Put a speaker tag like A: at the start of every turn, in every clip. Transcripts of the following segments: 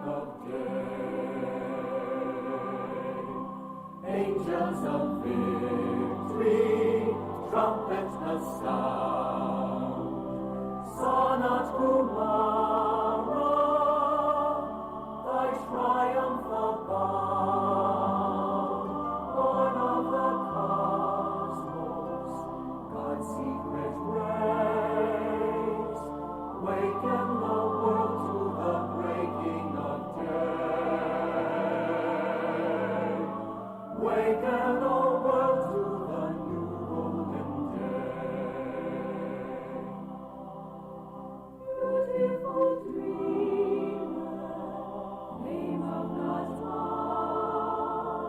A: of day. Angels of victory, trumpet the sound. Sonat Kumara, thy triumph abound. Born of the cosmos, God's secret rays, waken the world to the breaking of day. Waken, O world, to the new golden day. Beautiful dreamer, name of God's heart,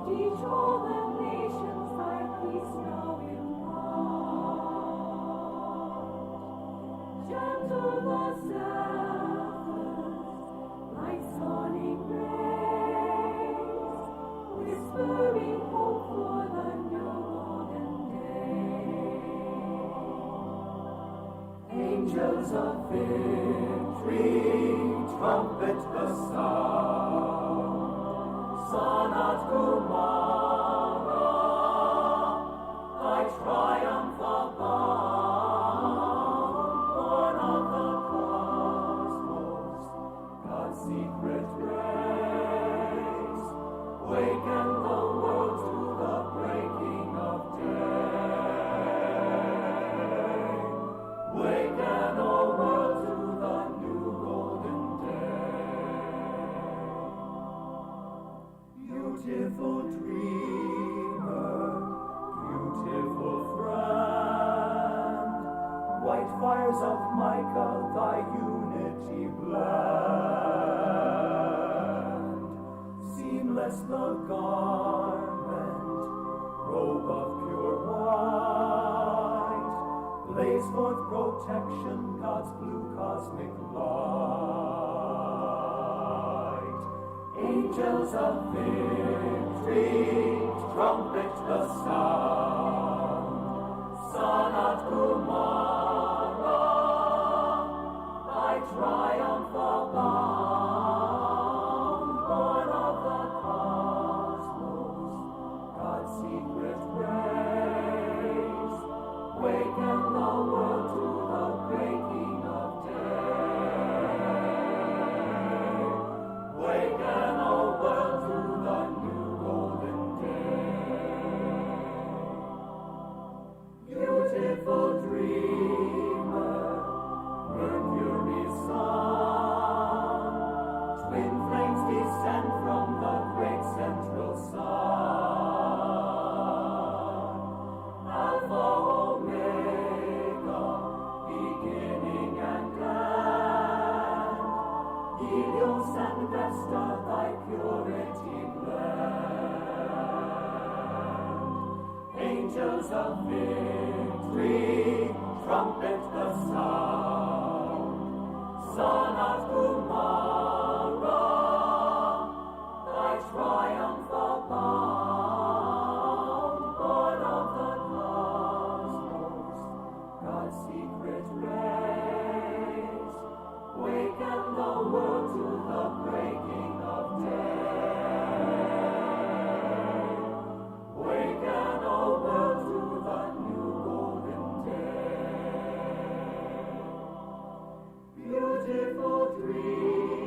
A: teach all the nations thy peace now impart. Gentle the zephyrs, like sonic rays, whispering hope for the new golden day. Angels of victory, trumpet the sound. Sonat Kumara, thy triumph abound. Born of the cosmos, God's secret rays, waken the world to the breaking of day. Waken, O world, to the new golden day. Beautiful dreamer, beautiful friend, white fires of Micah thy unity blend. Seamless the garment, robe of pure white, blaze forth protection, God's blue cosmic light. Angels of victory, trumpet the sound. Sonat Kumara, thy triumph abound. Born of the cosmos, God's secret rays, waken the world to the breaking of day. Waken, O world, to the new golden day. Beautiful dreamer, Mercury's son, twin flames descend from the great central sun. Alpha, Omega, beginning and end. Helios and Vesta, thy purity blend. Angels of victory, trumpet the sound. Sonat Kumara, thy triumph abound. Born of the cosmos, God's secret rays, waken the world to the breaking of day. Waken, O world, to the new golden day. Beautiful dream.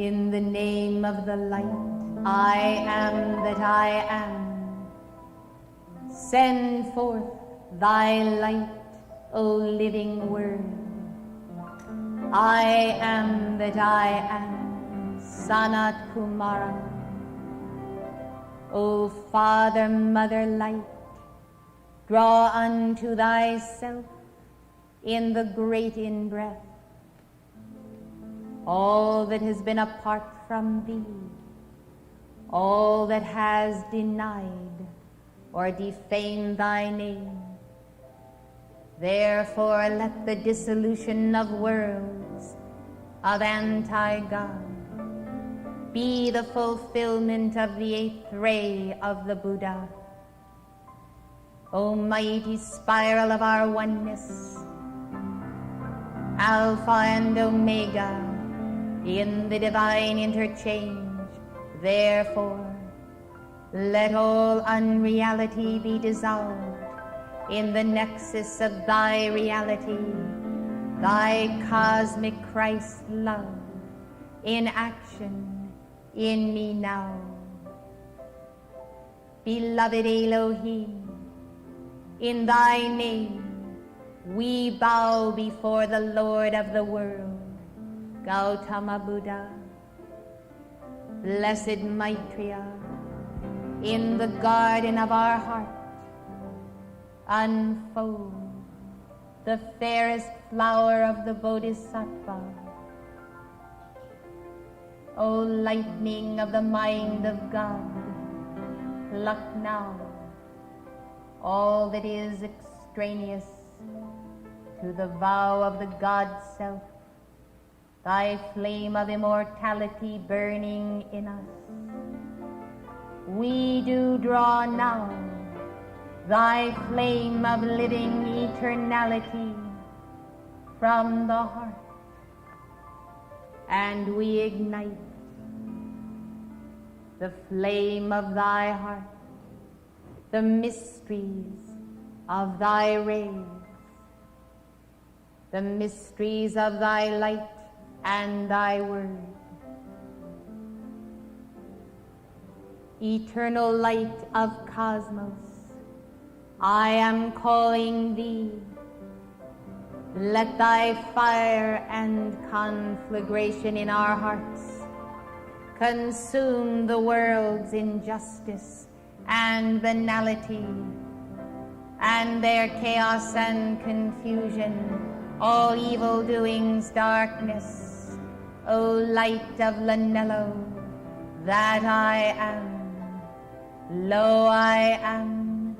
B: In the name of the light, I am that I am. Send forth thy light, O living word. I am that I am, Sanat Kumara. O Father, Mother, light, draw unto thyself in the great in-breath all that has been apart from thee, all that has denied or defamed thy name. Therefore let the dissolution of worlds, of anti-God, be the fulfillment of the eighth ray of the Buddha. O mighty spiral of our oneness, Alpha and Omega, in the divine interchange, therefore, let all unreality be dissolved in the nexus of thy reality, thy cosmic Christ love, in action in me now. Beloved Elohim, in thy name we bow before the Lord of the world, Gautama Buddha. Blessed Maitreya, in the garden of our heart, unfold the fairest flower of the Bodhisattva. O lightning of the mind of God, pluck now all that is extraneous to the vow of the God Self, thy flame of immortality burning in us. We do draw now thy flame of living eternality from the heart, and we ignite the flame of thy heart, the mysteries of thy rays, the mysteries of thy light and thy word. Eternal light of cosmos, I am calling thee. Let thy fire and conflagration in our hearts consume the world's injustice and banality, and their chaos and confusion, all evil doings, darkness. O light of Lanello, that I am, lo, I am,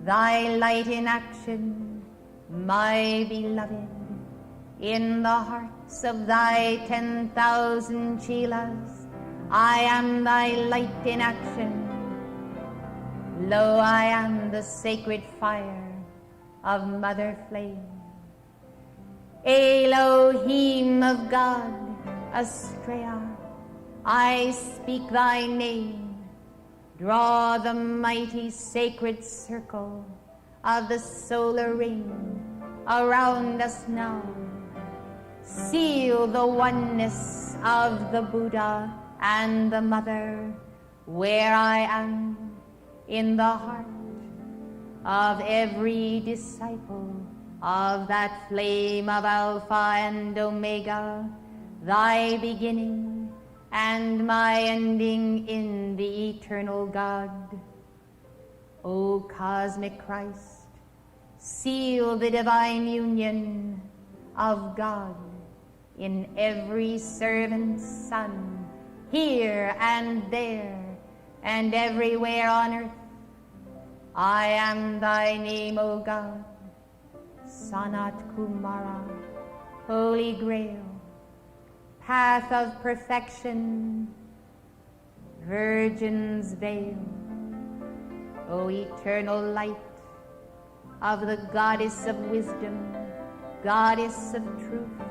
B: thy light in action, my beloved, in the hearts of thy 10,000 chelas, I am thy light in action. Lo, I am the sacred fire of Mother Flame. Elohim of God, Astrea, I speak thy name. Draw the mighty sacred circle of the solar ring around us now. Seal the oneness of the Buddha and the Mother where I am, in the heart of every disciple of that flame of Alpha and Omega, thy beginning and my ending in the eternal God. O cosmic Christ, seal the divine union of God in every servant's son, here and there and everywhere on earth. I am thy name, O God, Sanat Kumara, Holy Grail, path of perfection, Virgin's veil, O eternal light of the goddess of wisdom, goddess of truth,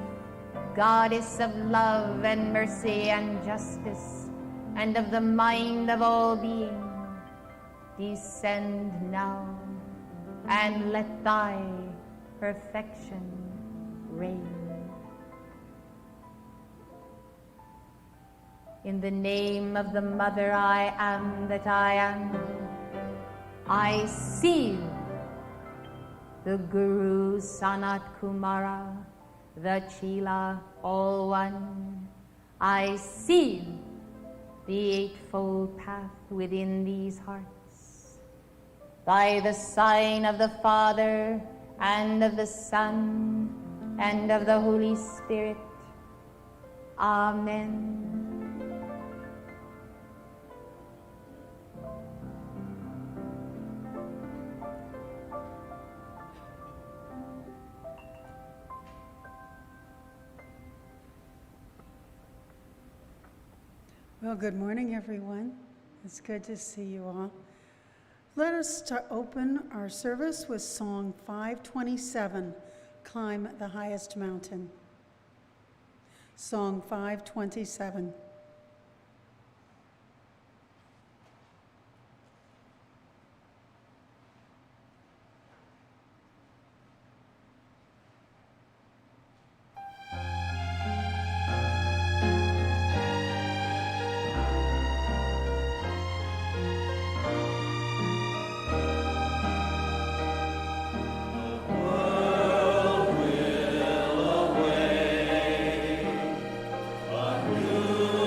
B: goddess of love and mercy and justice, and of the mind of all being, descend now, and let thy perfection reign. In the name of the Mother I am that I am, I seal the Guru Sanat Kumara, the Chila All One. I seal the Eightfold Path within these hearts. By the sign of the Father, and of the Son, and of the Holy Spirit. Amen.
C: Well, good morning, everyone. It's good to see you all. Let us open our service with Song 527, Climb the Highest Mountain. Song 527.
A: Will away, but you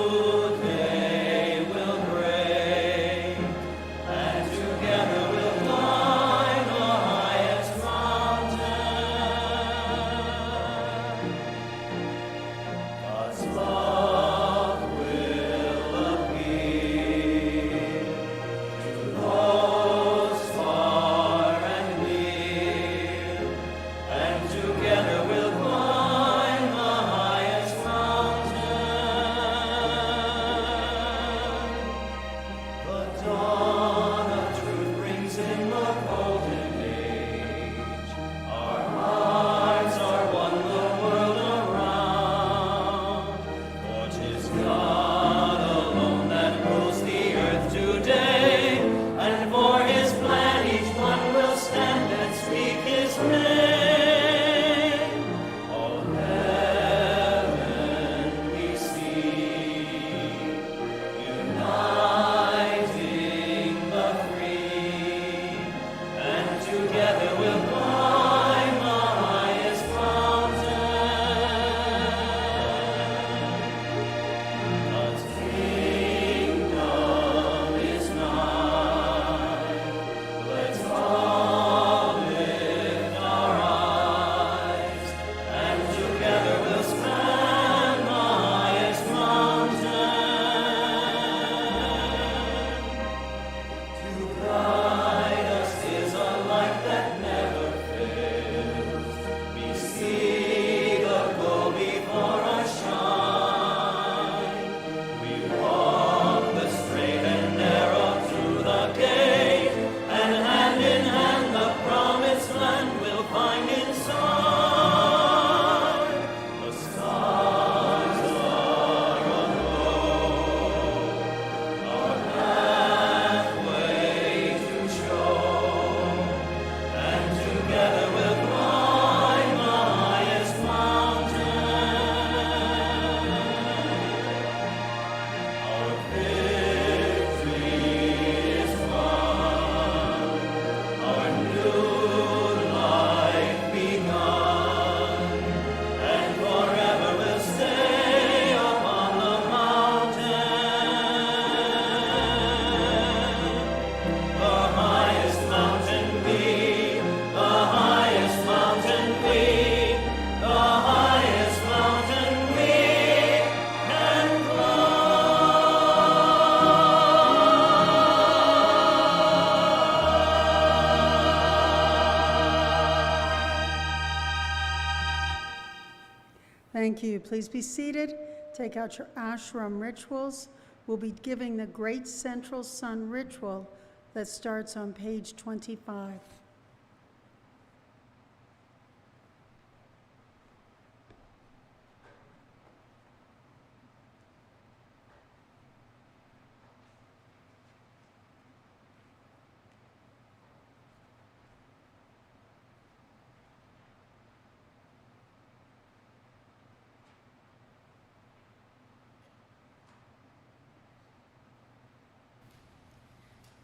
C: Thank you. Please be seated. Take out your ashram rituals. We'll be giving the Great Central Sun ritual that starts on page 25.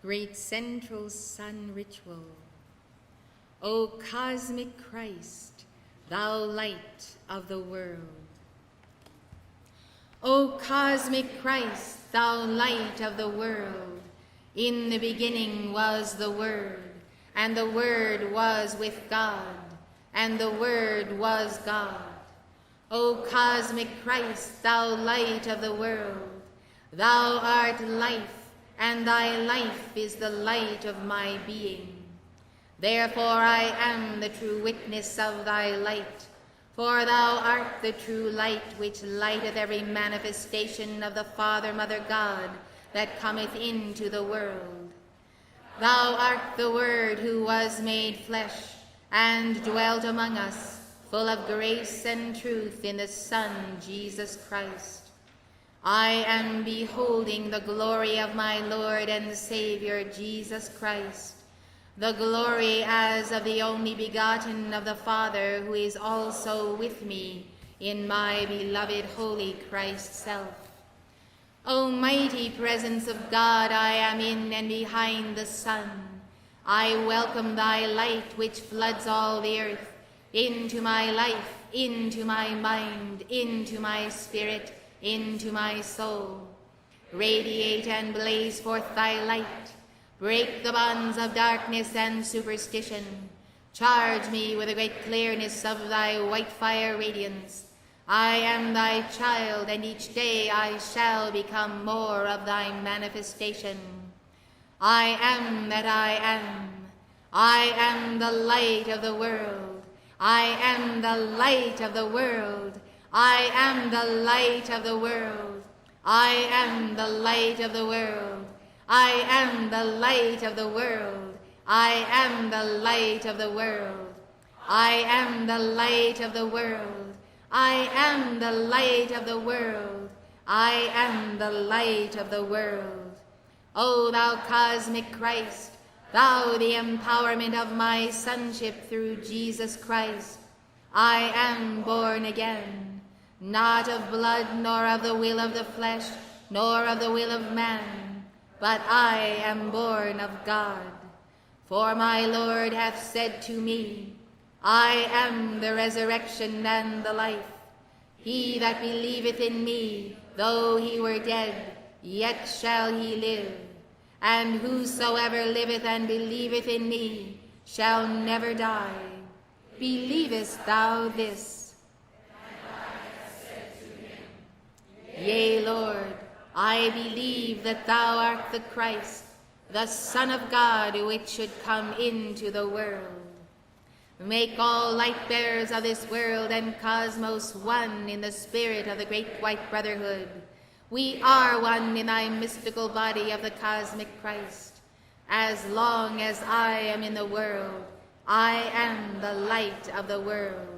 D: Great Central Sun Ritual. O cosmic Christ, thou light of the world. O cosmic Christ, thou light of the world, in the beginning was the Word, and the Word was with God, and the Word was God. O cosmic Christ, thou light of the world, thou art life, and thy life is the light of my being. Therefore I am the true witness of thy light, for thou art the true light which lighteth every manifestation of the Father, Mother, God, that cometh into the world. Thou art the Word who was made flesh, and dwelt among us, full of grace and truth in the Son, Jesus Christ. I am beholding the glory of my Lord and Savior, Jesus Christ, the glory as of the only begotten of the Father, who is also with me in my beloved holy Christ self. O mighty presence of God, I am in and behind the sun. I welcome thy light which floods all the earth, into my life, into my mind, into my spirit, into my soul. Radiate and blaze forth thy light. Break the bonds of darkness and superstition. Charge me with the great clearness of thy white fire radiance. I am thy child, and each day I shall become more of thy manifestation. I am that I am. I am the light of the world. I am the light of the world. I am the light of the world. I am the light of the world. I am the light of the world. I am the light of the world. I am the light of the world. I am the light of the world. I am the light of the world. O thou cosmic Christ, thou the empowerment of my sonship through Jesus Christ, I am born again. Not of blood, nor of the will of the flesh, nor of the will of man, but I am born of God. For my Lord hath said to me, I am the resurrection and the life. He that believeth in me, though he were dead, yet shall he live. And whosoever liveth and believeth in me shall never die. Believest thou this? Yea, Lord, I believe that thou art the Christ, the Son of God, which should come into the world. Make all light bearers of this world and cosmos one in the spirit of the great white brotherhood. We are one in thy mystical body of the cosmic Christ. As long as I am in the world, I am the light of the world.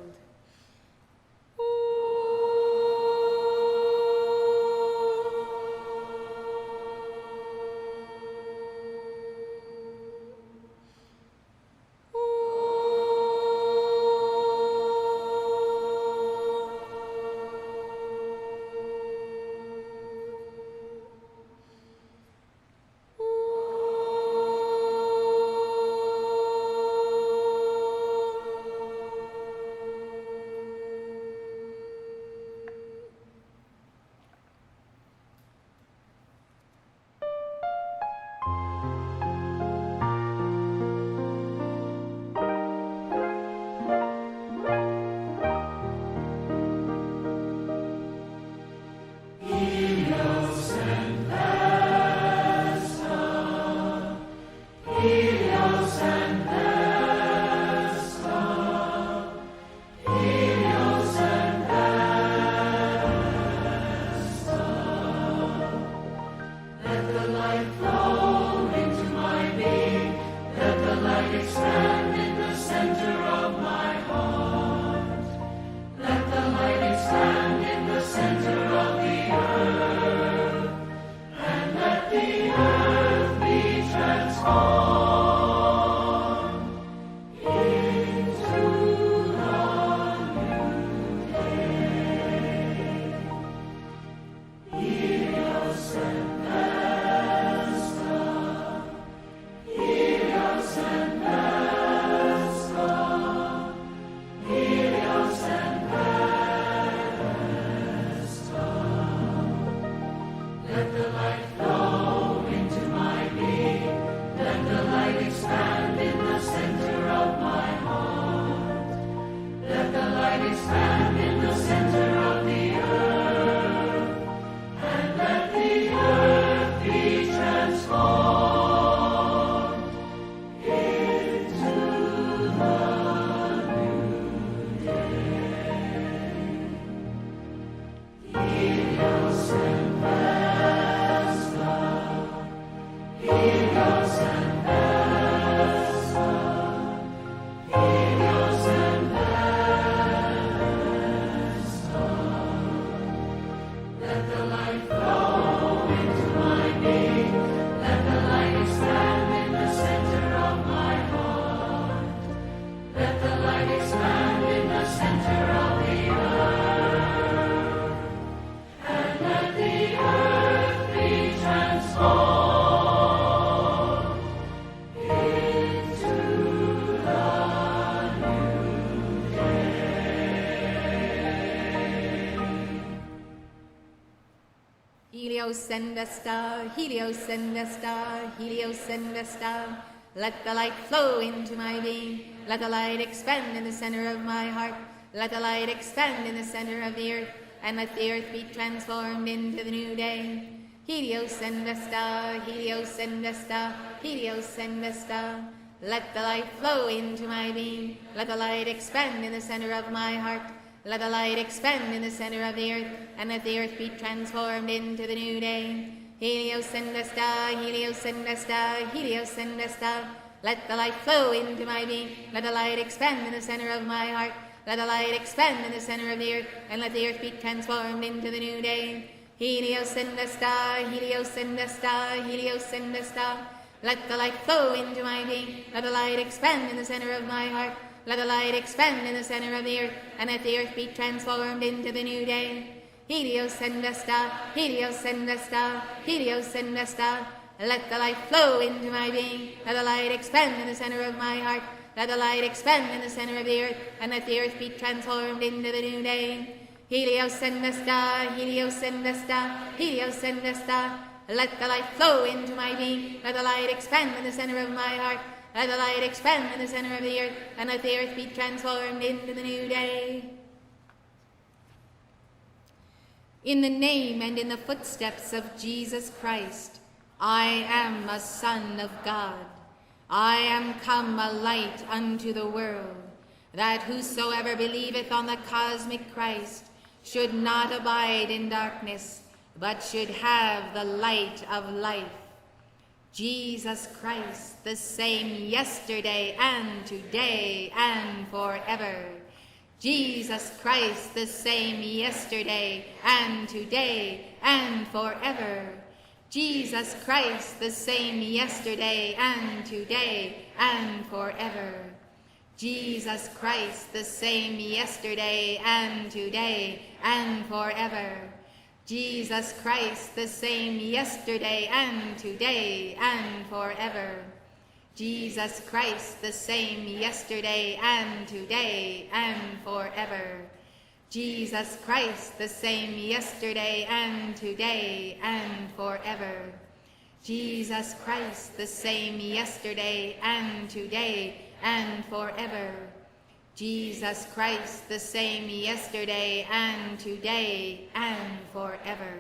D: Helios and Vesta, Helios and Vesta, Helios and Vesta. Let the light flow into my being. Let the light expand in the center of my heart. Let the light expand in the center of the earth, and let the earth be transformed into the new day. Helios and Vesta, Helios and Vesta, Helios and Vesta. Let the light flow into my being. Let the light expand in the center of my heart. Let the light expand in the center of the earth, and let the earth be transformed into the new day. Helios and Vesta, Helios and Vesta, Helios and Vesta. Let the light flow into my being. Let the light expand in the center of my heart. Let the light expand in the center of the earth, and let the earth be transformed into the new day. Helios and Vesta, Helios and Vesta, Helios and Vesta. Let the light flow into my being. Let the light expand in the center of my heart. Let the light expand in the center of the earth, and let the earth be transformed into the new day. Helios and Vesta, Helios and Vesta, Helios and Vesta. Let the light flow into my being. Let the light expand in the center of my heart. Let the light expand in the center of the earth, and let the earth be transformed into the new day. Helios and Vesta, Helios and Vesta, Helios and Vesta. Let the light flow into my being. Let the light expand in the center of my heart. Let the light expand in the center of the earth, and let the earth be transformed into the new day. In the name and in the footsteps of Jesus Christ, I am a son of God. I am come a light unto the world, that whosoever believeth on the cosmic Christ should not abide in darkness, but should have the light of life. Jesus Christ, the same yesterday and today and forever. Jesus Christ, the same yesterday and today and forever. Jesus Christ, the same yesterday and today and forever. Jesus Christ, the same yesterday and today and forever. Jesus Christ, the same yesterday and today and forever. Jesus Christ, the same yesterday and today and forever. Jesus Christ, the same yesterday and today and forever. Jesus Christ, the same yesterday and today and forever. Jesus Christ, the same yesterday and today and forever.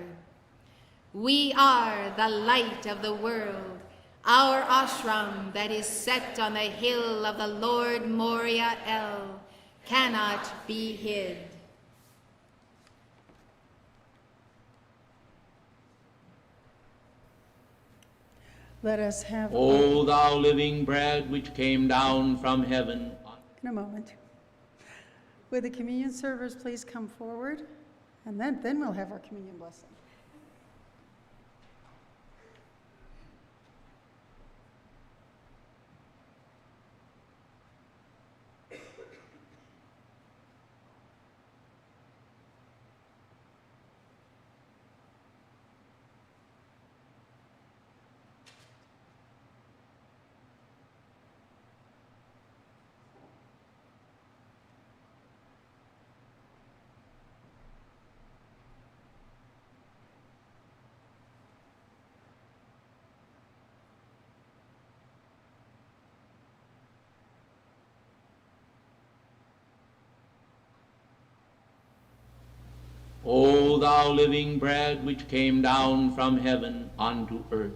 D: We are the light of the world. Our ashram that is set on the hill of the Lord Moria El cannot be hid.
C: Let us have
E: O thou living bread which came down from heaven.
C: in a moment. Would the communion servers please come forward? And then we'll have our communion blessing.
E: O thou living bread which came down from heaven unto earth.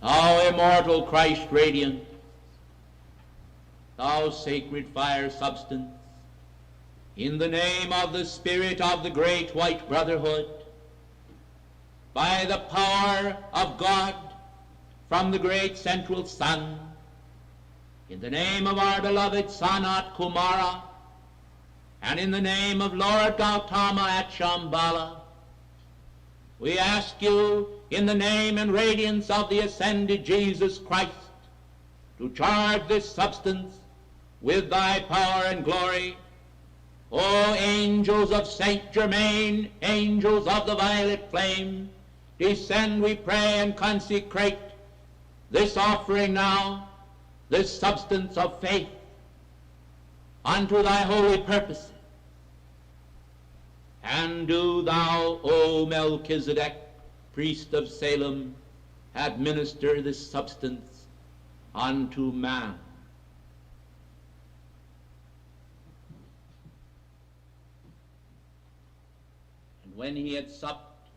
E: Thou immortal Christ radiant, thou sacred fire substance, in the name of the Spirit of the great white brotherhood, by the power of God from the great central sun, in the name of our beloved Sanat Kumara, and in the name of Lord Gautama at Shambhala, we ask you, in the name and radiance of the ascended Jesus Christ, to charge this substance with thy power and glory. O angels of Saint Germain, angels of the violet flame, descend, we pray, and consecrate this offering now, this substance of faith, unto thy holy purposes. And do thou, O Melchizedek, priest of Salem, administer this substance unto man. And when he had supped,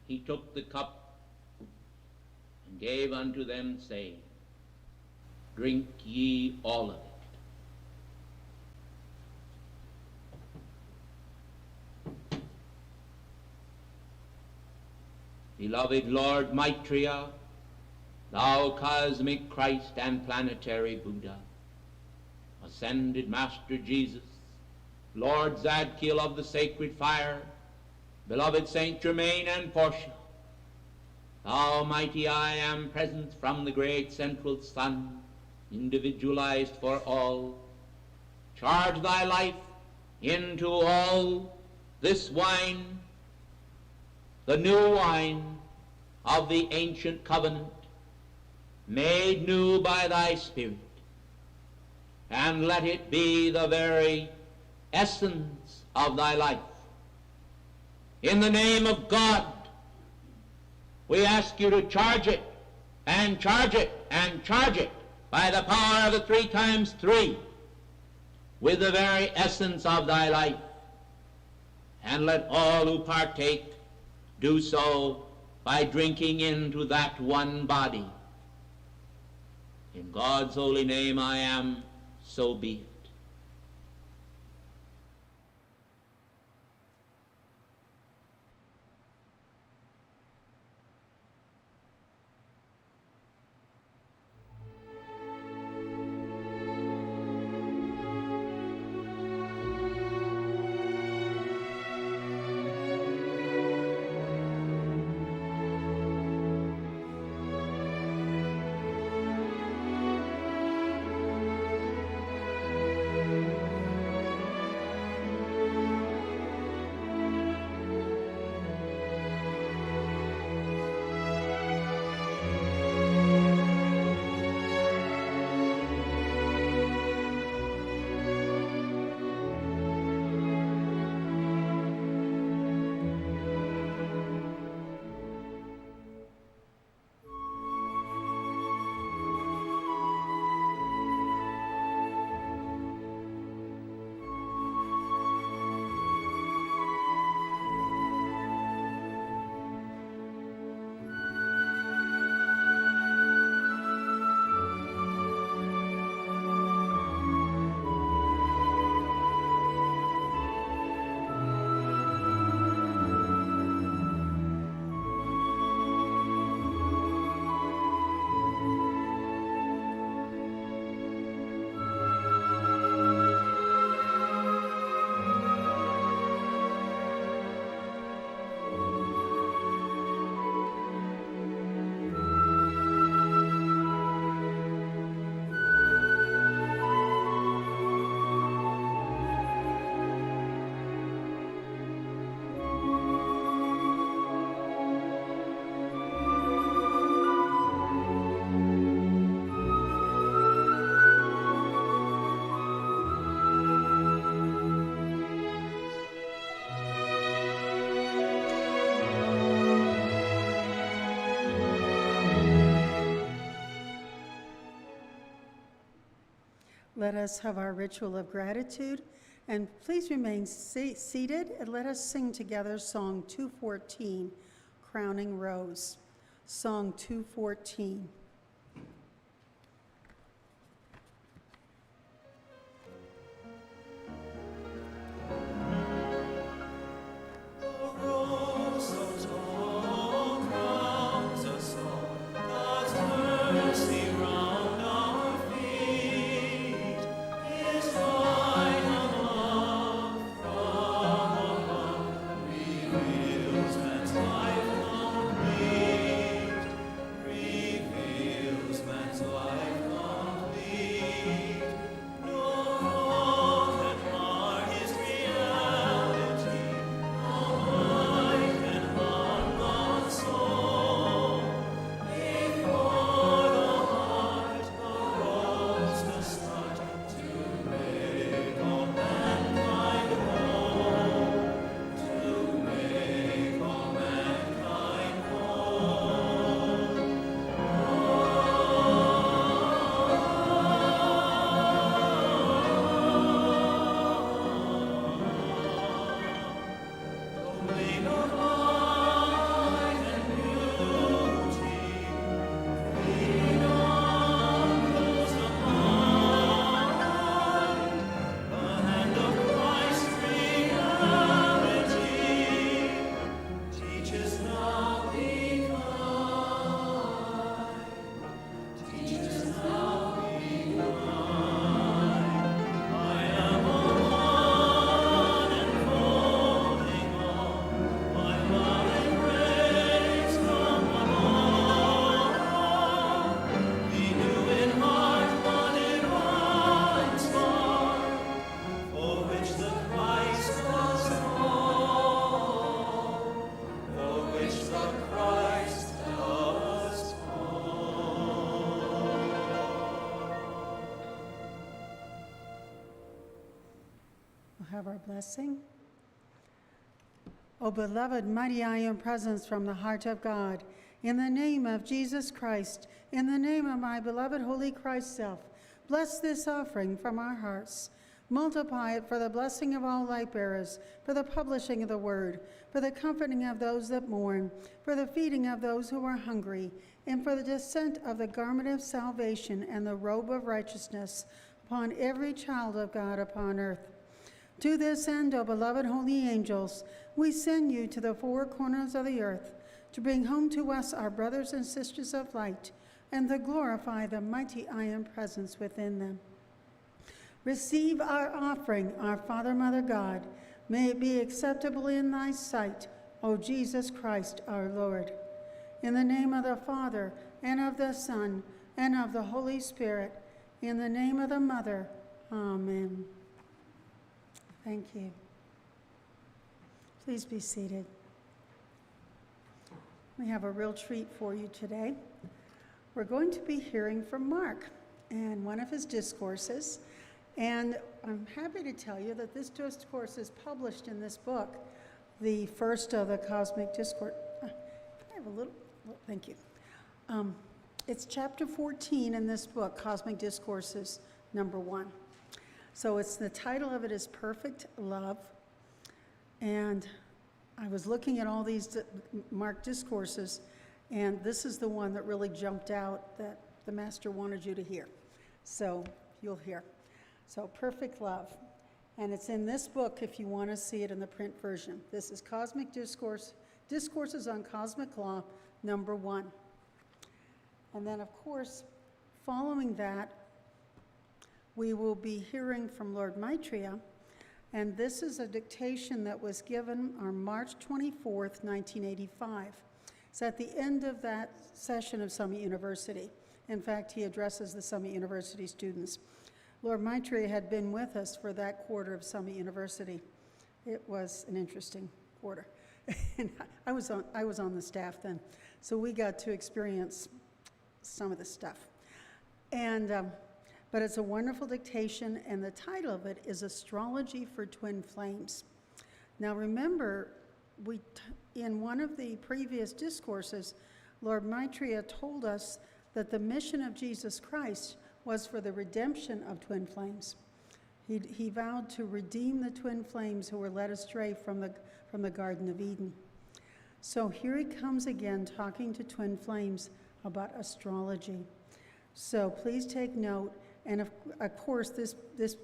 E: he took the cup and gave unto them, saying, Drink ye all of it. Beloved Lord Maitreya, thou cosmic Christ and planetary Buddha, ascended Master Jesus, Lord Zadkiel of the sacred fire, beloved Saint Germain and Portia, thou mighty I am present from the great central sun, individualized for all, charge thy life into all this wine, the new wine of the ancient covenant, made new by thy Spirit, and let it be the very essence of thy life. In the name of God, we ask you to charge it, and charge it, and charge it by the power of the 3 times 3 with the very essence of thy life, and let all who partake do so by drinking into that one body. In God's holy name I am, so be it.
C: Let us have our ritual of gratitude, and please remain seated, and let us sing together Song 214, Crowning Rose. Song 214. have our blessing. O beloved, mighty I am presence from the heart of God, in the name of Jesus Christ, in the name of my beloved Holy Christ self, bless this offering from our hearts. Multiply it for the blessing of all light bearers, for the publishing of the word, for the comforting of those that mourn, for the feeding of those who are hungry, and for the descent of the garment of salvation and the robe of righteousness upon every child of God upon earth. To this end, O beloved holy angels, we send you to the four corners of the earth to bring home to us our brothers and sisters of light and to glorify the mighty I am presence within them. Receive our offering, our Father, Mother God. May it be acceptable in thy sight, O Jesus Christ, our Lord. In the name of the Father, and of the Son, and of the Holy Spirit, in the name of the Mother, amen. Thank you. Please be seated. We have a real treat for you today. We're going to be hearing from Mark and one of his discourses. And I'm happy to tell you that this discourse is published in this book, the first of the Cosmic Discourse. I have a little, thank you. It's chapter 14 in this book, Cosmic Discourses, number 1. So it's the title of it is Perfect Love. And I was looking at all these Mark discourses, and this is the one that really jumped out that the Master wanted you to hear. So you'll hear. So Perfect Love. And it's in this book if you want to see it in the print version. This is Cosmic Discourse, Discourses on Cosmic Law, number 1. And then, of course, following that, we will be hearing from Lord Maitreya, and this is a dictation that was given on March 24th, 1985. It's at the end of that session of Summit University. In fact, he addresses the Summit University students. Lord Maitreya had been with us for that quarter of Summit University. It was an interesting quarter. And I was on the staff then, so we got to experience some of the stuff. And but it's a wonderful dictation, and the title of it is Astrology for Twin Flames. Now remember, in one of the previous discourses, Lord Maitreya told us that the mission of Jesus Christ was for the redemption of twin flames. He vowed to redeem the twin flames who were led astray from the Garden of Eden. So here he comes again talking to twin flames about astrology. So please take note. And of course, this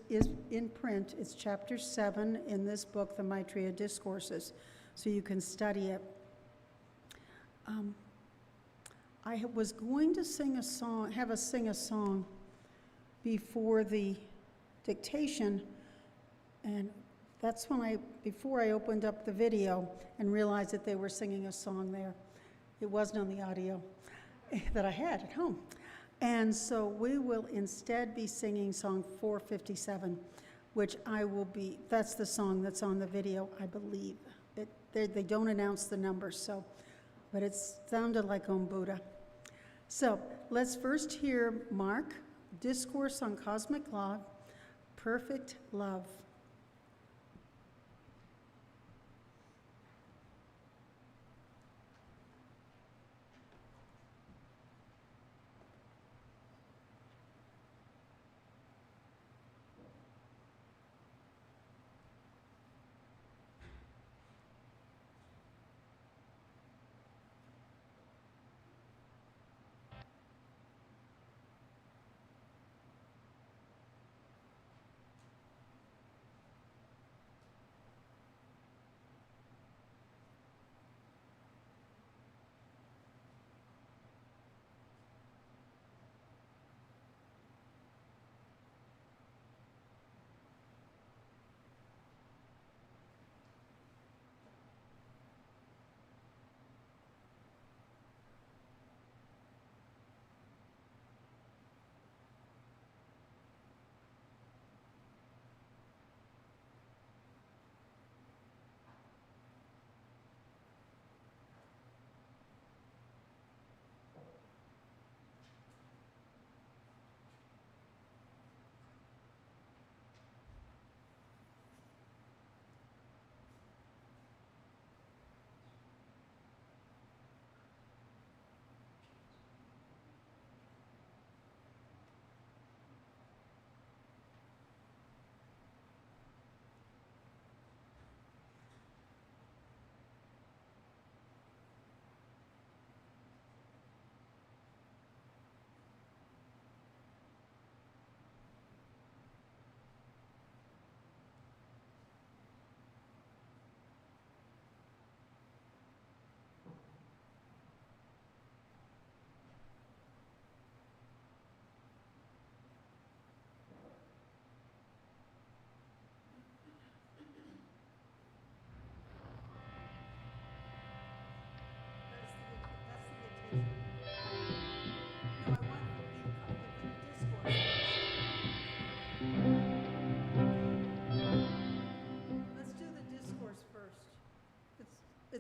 C: is in print. It's chapter 7 in this book, the Maitreya Discourses, so you can study it. I was going to sing a song, have us sing a song before the dictation, and that's when before I opened up the video and realized that they were singing a song there. It wasn't on the audio that I had at home. And so we will instead be singing song 457, which that's the song that's on the video, I believe. They don't announce the numbers, so, but it sounded like Om Buddha. So let's first hear Mark, Discourse on Cosmic Law, Perfect Love.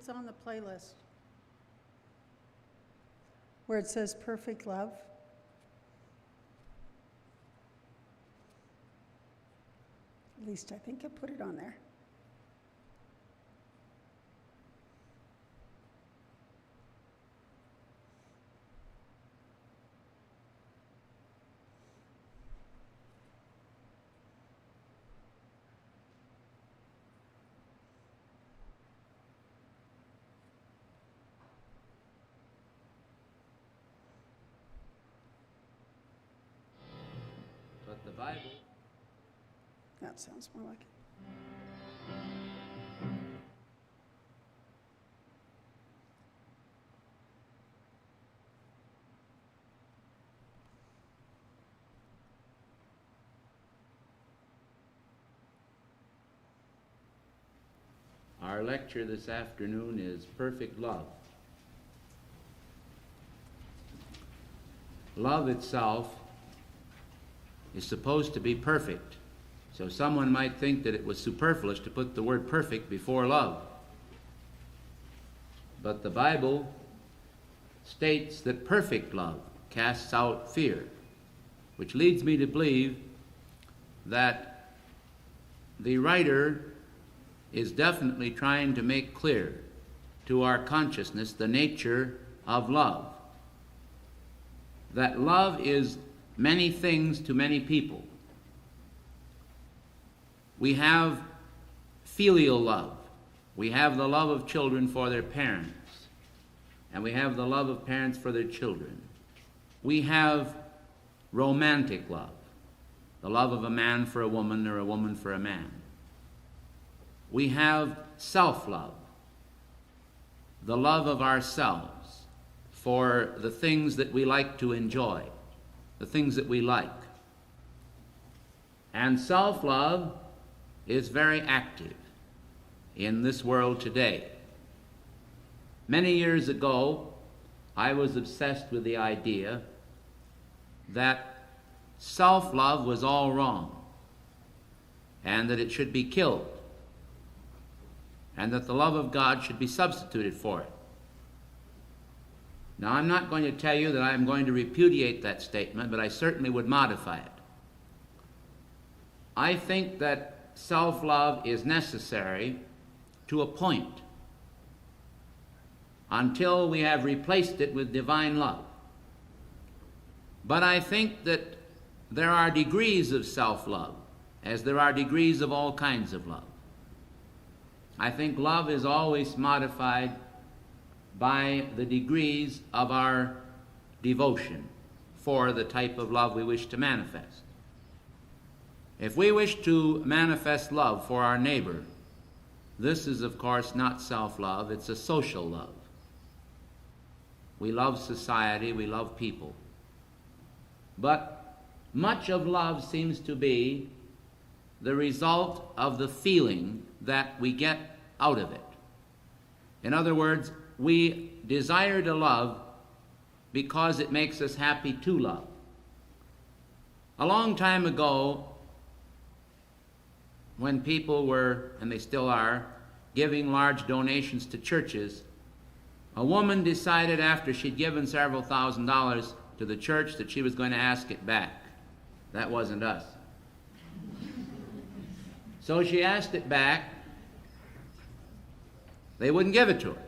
C: it's on the playlist. Where it says perfect love. At least I think I put it on there.
E: But the Bible.
C: That sounds more like it.
E: Our lecture this afternoon is Perfect Love. Love itself is supposed to be perfect. So someone might think that it was superfluous to put the word perfect before love. But the Bible states that perfect love casts out fear, which leads me to believe that the writer is definitely trying to make clear to our consciousness the nature of love. That love is many things to many people. We have filial love. We have the love of children for their parents. And we have the love of parents for their children. We have romantic love. The love of a man for a woman or a woman for a man. We have self-love. The love of ourselves for the things that we like to enjoy, the things that we like. And self-love is very active in this world today. Many years ago, I was obsessed with the idea that self-love was all wrong and that it should be killed and that the love of God should be substituted for it. Now, I'm not going to tell you that I'm going to repudiate that statement, but I certainly would modify it. I think that self-love is necessary to a point until we have replaced it with divine love. But I think that there are degrees of self-love, as there are degrees of all kinds of love. I think love is always modified by the degrees of our devotion for the type of love we wish to manifest. If we wish to manifest love for our neighbor, this is, of course, not self-love, it's a social love. We love society, we love people. But much of love seems to be the result of the feeling that we get out of it. In other words, we desire to love because it makes us happy to love. A long time ago, when people were, and they still are, giving large donations to churches, a woman decided after she'd given several $1,000s to the church that she was going to ask it back. That wasn't us. So she asked it back. They wouldn't give it to her.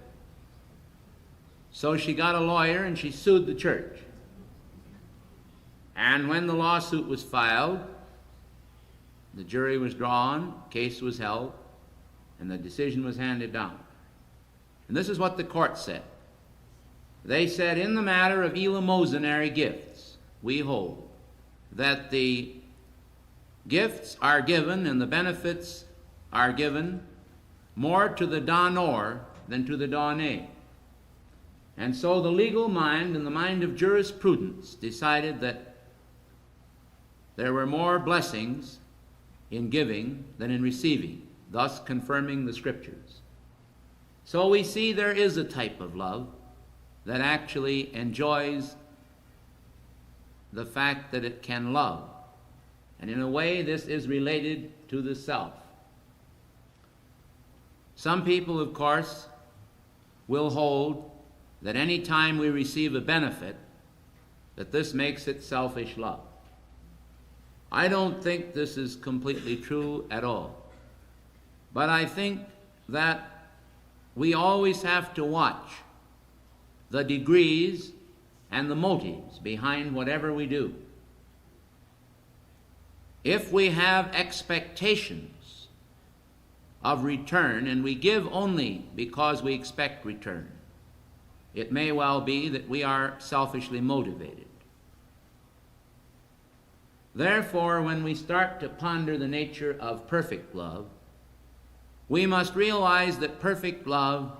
E: So she got a lawyer and she sued the church. And when the lawsuit was filed, the jury was drawn, case was held, and the decision was handed down. And this is what the court said. They said, in the matter of eleemosynary gifts, we hold that the gifts are given and the benefits are given more to the donor than to the donee. And so the legal mind and the mind of jurisprudence decided that there were more blessings in giving than in receiving, thus confirming the scriptures. So we see there is a type of love that actually enjoys the fact that it can love. And in a way, this is related to the self. Some people, of course, will hold that any time we receive a benefit, that this makes it selfish love. I don't think this is completely true at all. But I think that we always have to watch the degrees and the motives behind whatever we do. If we have expectations of return and we give only because we expect return, it may well be that we are selfishly motivated. Therefore, when we start to ponder the nature of perfect love, we must realize that perfect love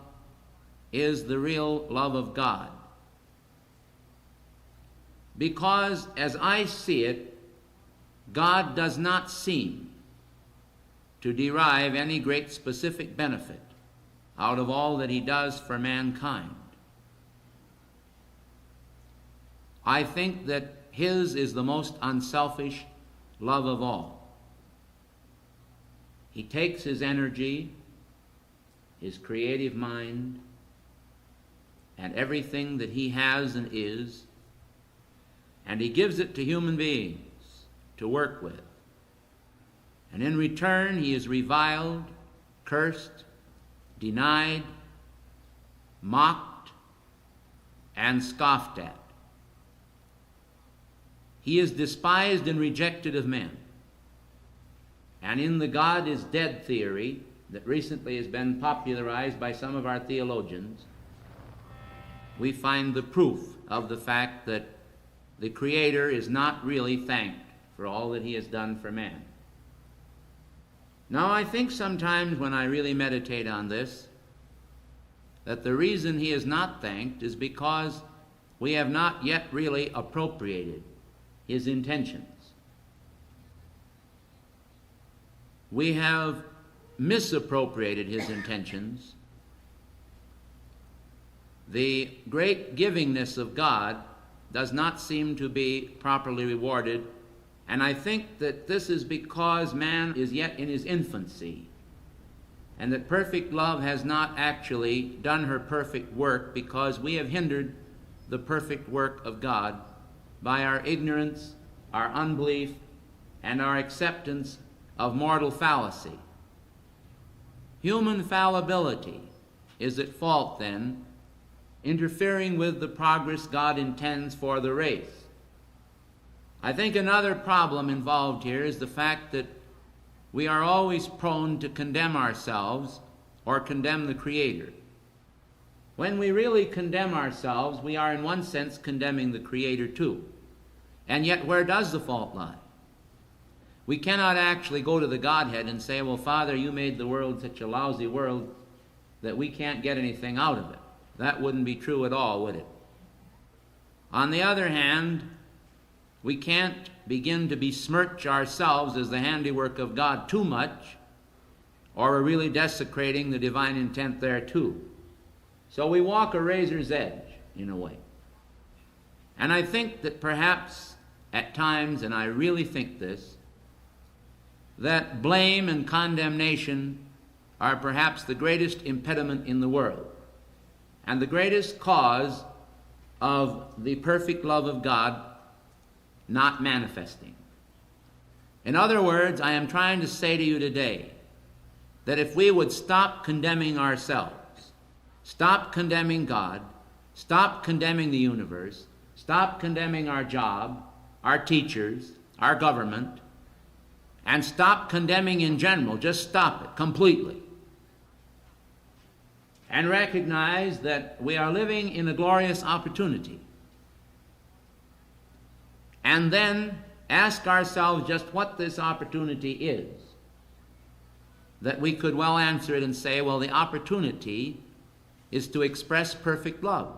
E: is the real love of God. Because, as I see it, God does not seem to derive any great specific benefit out of all that he does for mankind. I think that his is the most unselfish love of all. He takes his energy, his creative mind, and everything that he has and is, and he gives it to human beings to work with. And in return, he is reviled, cursed, denied, mocked, and scoffed at. He is despised and rejected of men. And in the God is dead theory that recently has been popularized by some of our theologians, we find the proof of the fact that the Creator is not really thanked for all that he has done for man. Now, I think sometimes when I really meditate on this, that the reason he is not thanked is because we have not yet really appropriated his intentions. We have misappropriated his intentions. The great givingness of God does not seem to be properly rewarded, and I think that this is because man is yet in his infancy, and that perfect love has not actually done her perfect work because we have hindered the perfect work of God by our ignorance, our unbelief, and our acceptance of mortal fallacy. Human fallibility is at fault then, interfering with the progress God intends for the race. I think another problem involved here is the fact that we are always prone to condemn ourselves or condemn the Creator. When we really condemn ourselves, we are in one sense condemning the Creator too. And yet, where does the fault lie? We cannot actually go to the Godhead and say, well, Father, you made the world such a lousy world that we can't get anything out of it. That wouldn't be true at all, would it? On the other hand, we can't begin to besmirch ourselves as the handiwork of God too much, or we're really desecrating the divine intent there too. So we walk a razor's edge, in a way. And I think that perhaps at times, and I really think this, that blame and condemnation are perhaps the greatest impediment in the world and the greatest cause of the perfect love of God not manifesting. In other words, I am trying to say to you today that if we would stop condemning ourselves, stop condemning God, stop condemning the universe, stop condemning our job, our teachers, our government, and stop condemning in general, just stop it completely, and recognize that we are living in a glorious opportunity, and then ask ourselves just what this opportunity is, that we could well answer it and say, well, the opportunity is to express perfect love.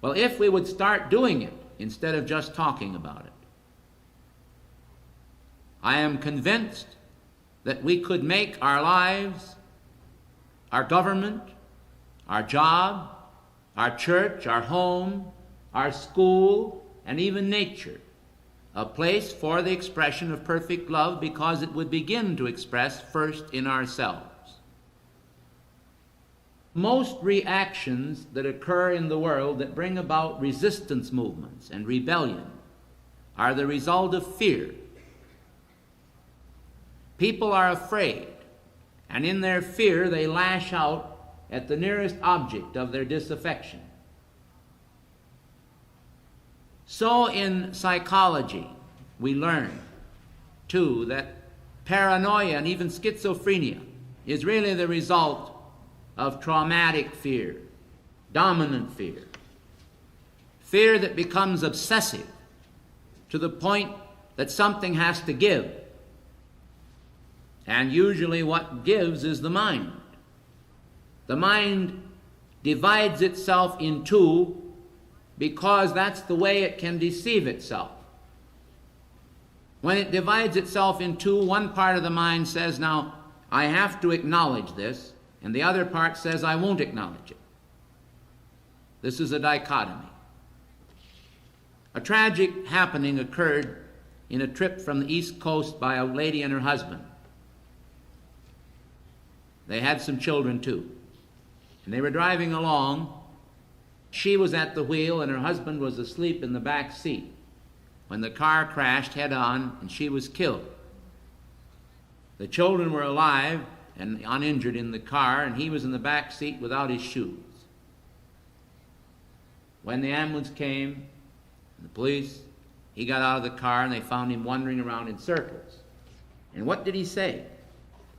E: Well, if we would start doing it instead of just talking about it, I am convinced that we could make our lives, our government, our job, our church, our home, our school, and even nature a place for the expression of perfect love, because it would begin to express first in ourselves. Most reactions that occur in the world that bring about resistance movements and rebellion are the result of fear. People are afraid, and in their fear they lash out at the nearest object of their disaffection. So in psychology, we learn, too, that paranoia and even schizophrenia is really the result of traumatic fear, dominant fear, fear that becomes obsessive to the point that something has to give. And usually what gives is the mind. The mind divides itself in two because that's the way it can deceive itself. When it divides itself in two, one part of the mind says, now, I have to acknowledge this, and the other part says, I won't acknowledge it. This is a dichotomy. A tragic happening occurred in a trip from the East Coast by a lady and her husband. They had some children too. And they were driving along. She was at the wheel and her husband was asleep in the back seat when the car crashed head on and she was killed. The children were alive and uninjured in the car, and he was in the back seat without his shoes. When the ambulance came, the police, he got out of the car and they found him wandering around in circles. And what did he say?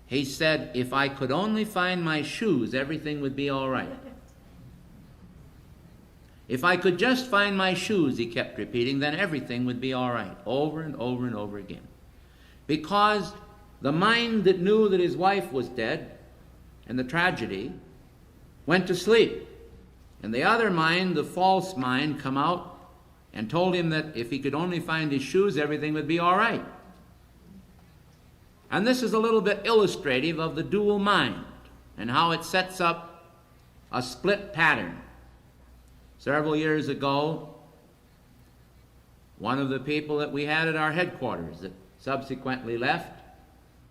E: He said, if I could only find my shoes, everything would be all right. If I could just find my shoes, he kept repeating, then everything would be all right, over and over and over again. Because the mind that knew that his wife was dead and the tragedy went to sleep. And the other mind, the false mind, come out and told him that if he could only find his shoes, everything would be all right. And this is a little bit illustrative of the dual mind and how it sets up a split pattern. Several years ago, one of the people that we had at our headquarters that subsequently left,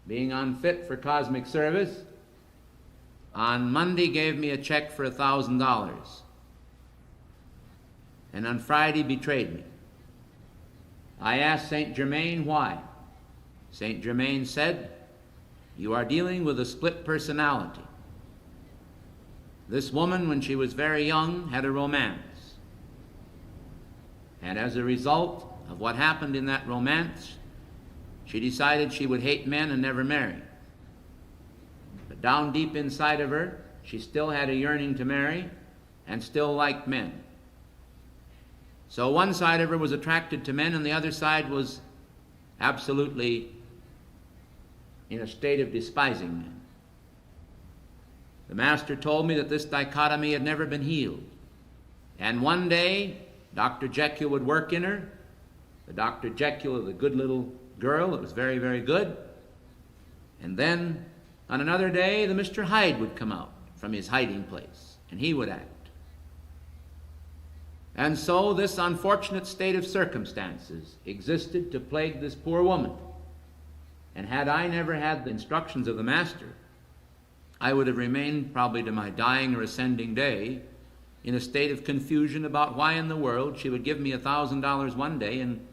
E: being unfit for cosmic service, on Monday gave me a check for $1,000. And on Friday betrayed me. I asked St. Germain why. St. Germain said, you are dealing with a split personality. This woman, when she was very young, had a romance. And as a result of what happened in that romance, she decided she would hate men and never marry. But down deep inside of her, she still had a yearning to marry and still liked men. So one side of her was attracted to men and the other side was absolutely in a state of despising men. The master told me that this dichotomy had never been healed. And one day, Dr. Jekyll would work in her. The Dr. Jekyll of the good little girl that was very, very good. And then, on another day, the Mr. Hyde would come out from his hiding place, and he would act. And so this unfortunate state of circumstances existed to plague this poor woman. And had I never had the instructions of the Master, I would have remained probably to my dying or ascending day in a state of confusion about why in the world she would give me $1,000 one day and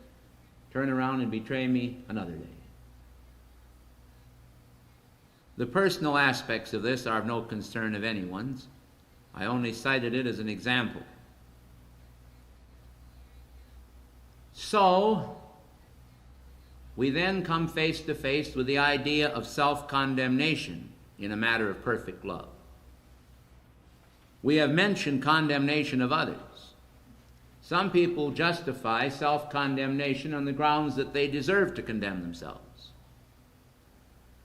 E: turn around and betray me another day. The personal aspects of this are of no concern of anyone's. I only cited it as an example. So, we then come face to face with the idea of self-condemnation in a matter of perfect love. We have mentioned condemnation of others. Some people justify self-condemnation on the grounds that they deserve to condemn themselves.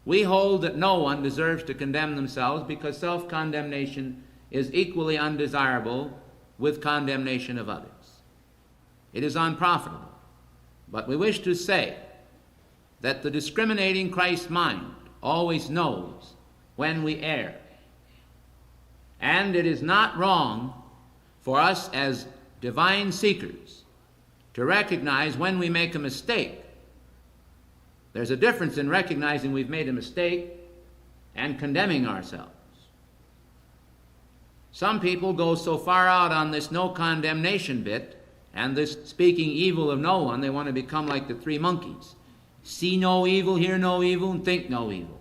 E: We hold that no one deserves to condemn themselves because self-condemnation is equally undesirable with condemnation of others. It is unprofitable. But we wish to say that the discriminating Christ mind always knows when we err. And it is not wrong for us as divine seekers to recognize when we make a mistake. There's a difference in recognizing we've made a mistake and condemning ourselves.
F: Some people go so far out on this no condemnation bit and this speaking evil of no one, they want to become like the three monkeys. See no evil, hear no evil, and think no evil.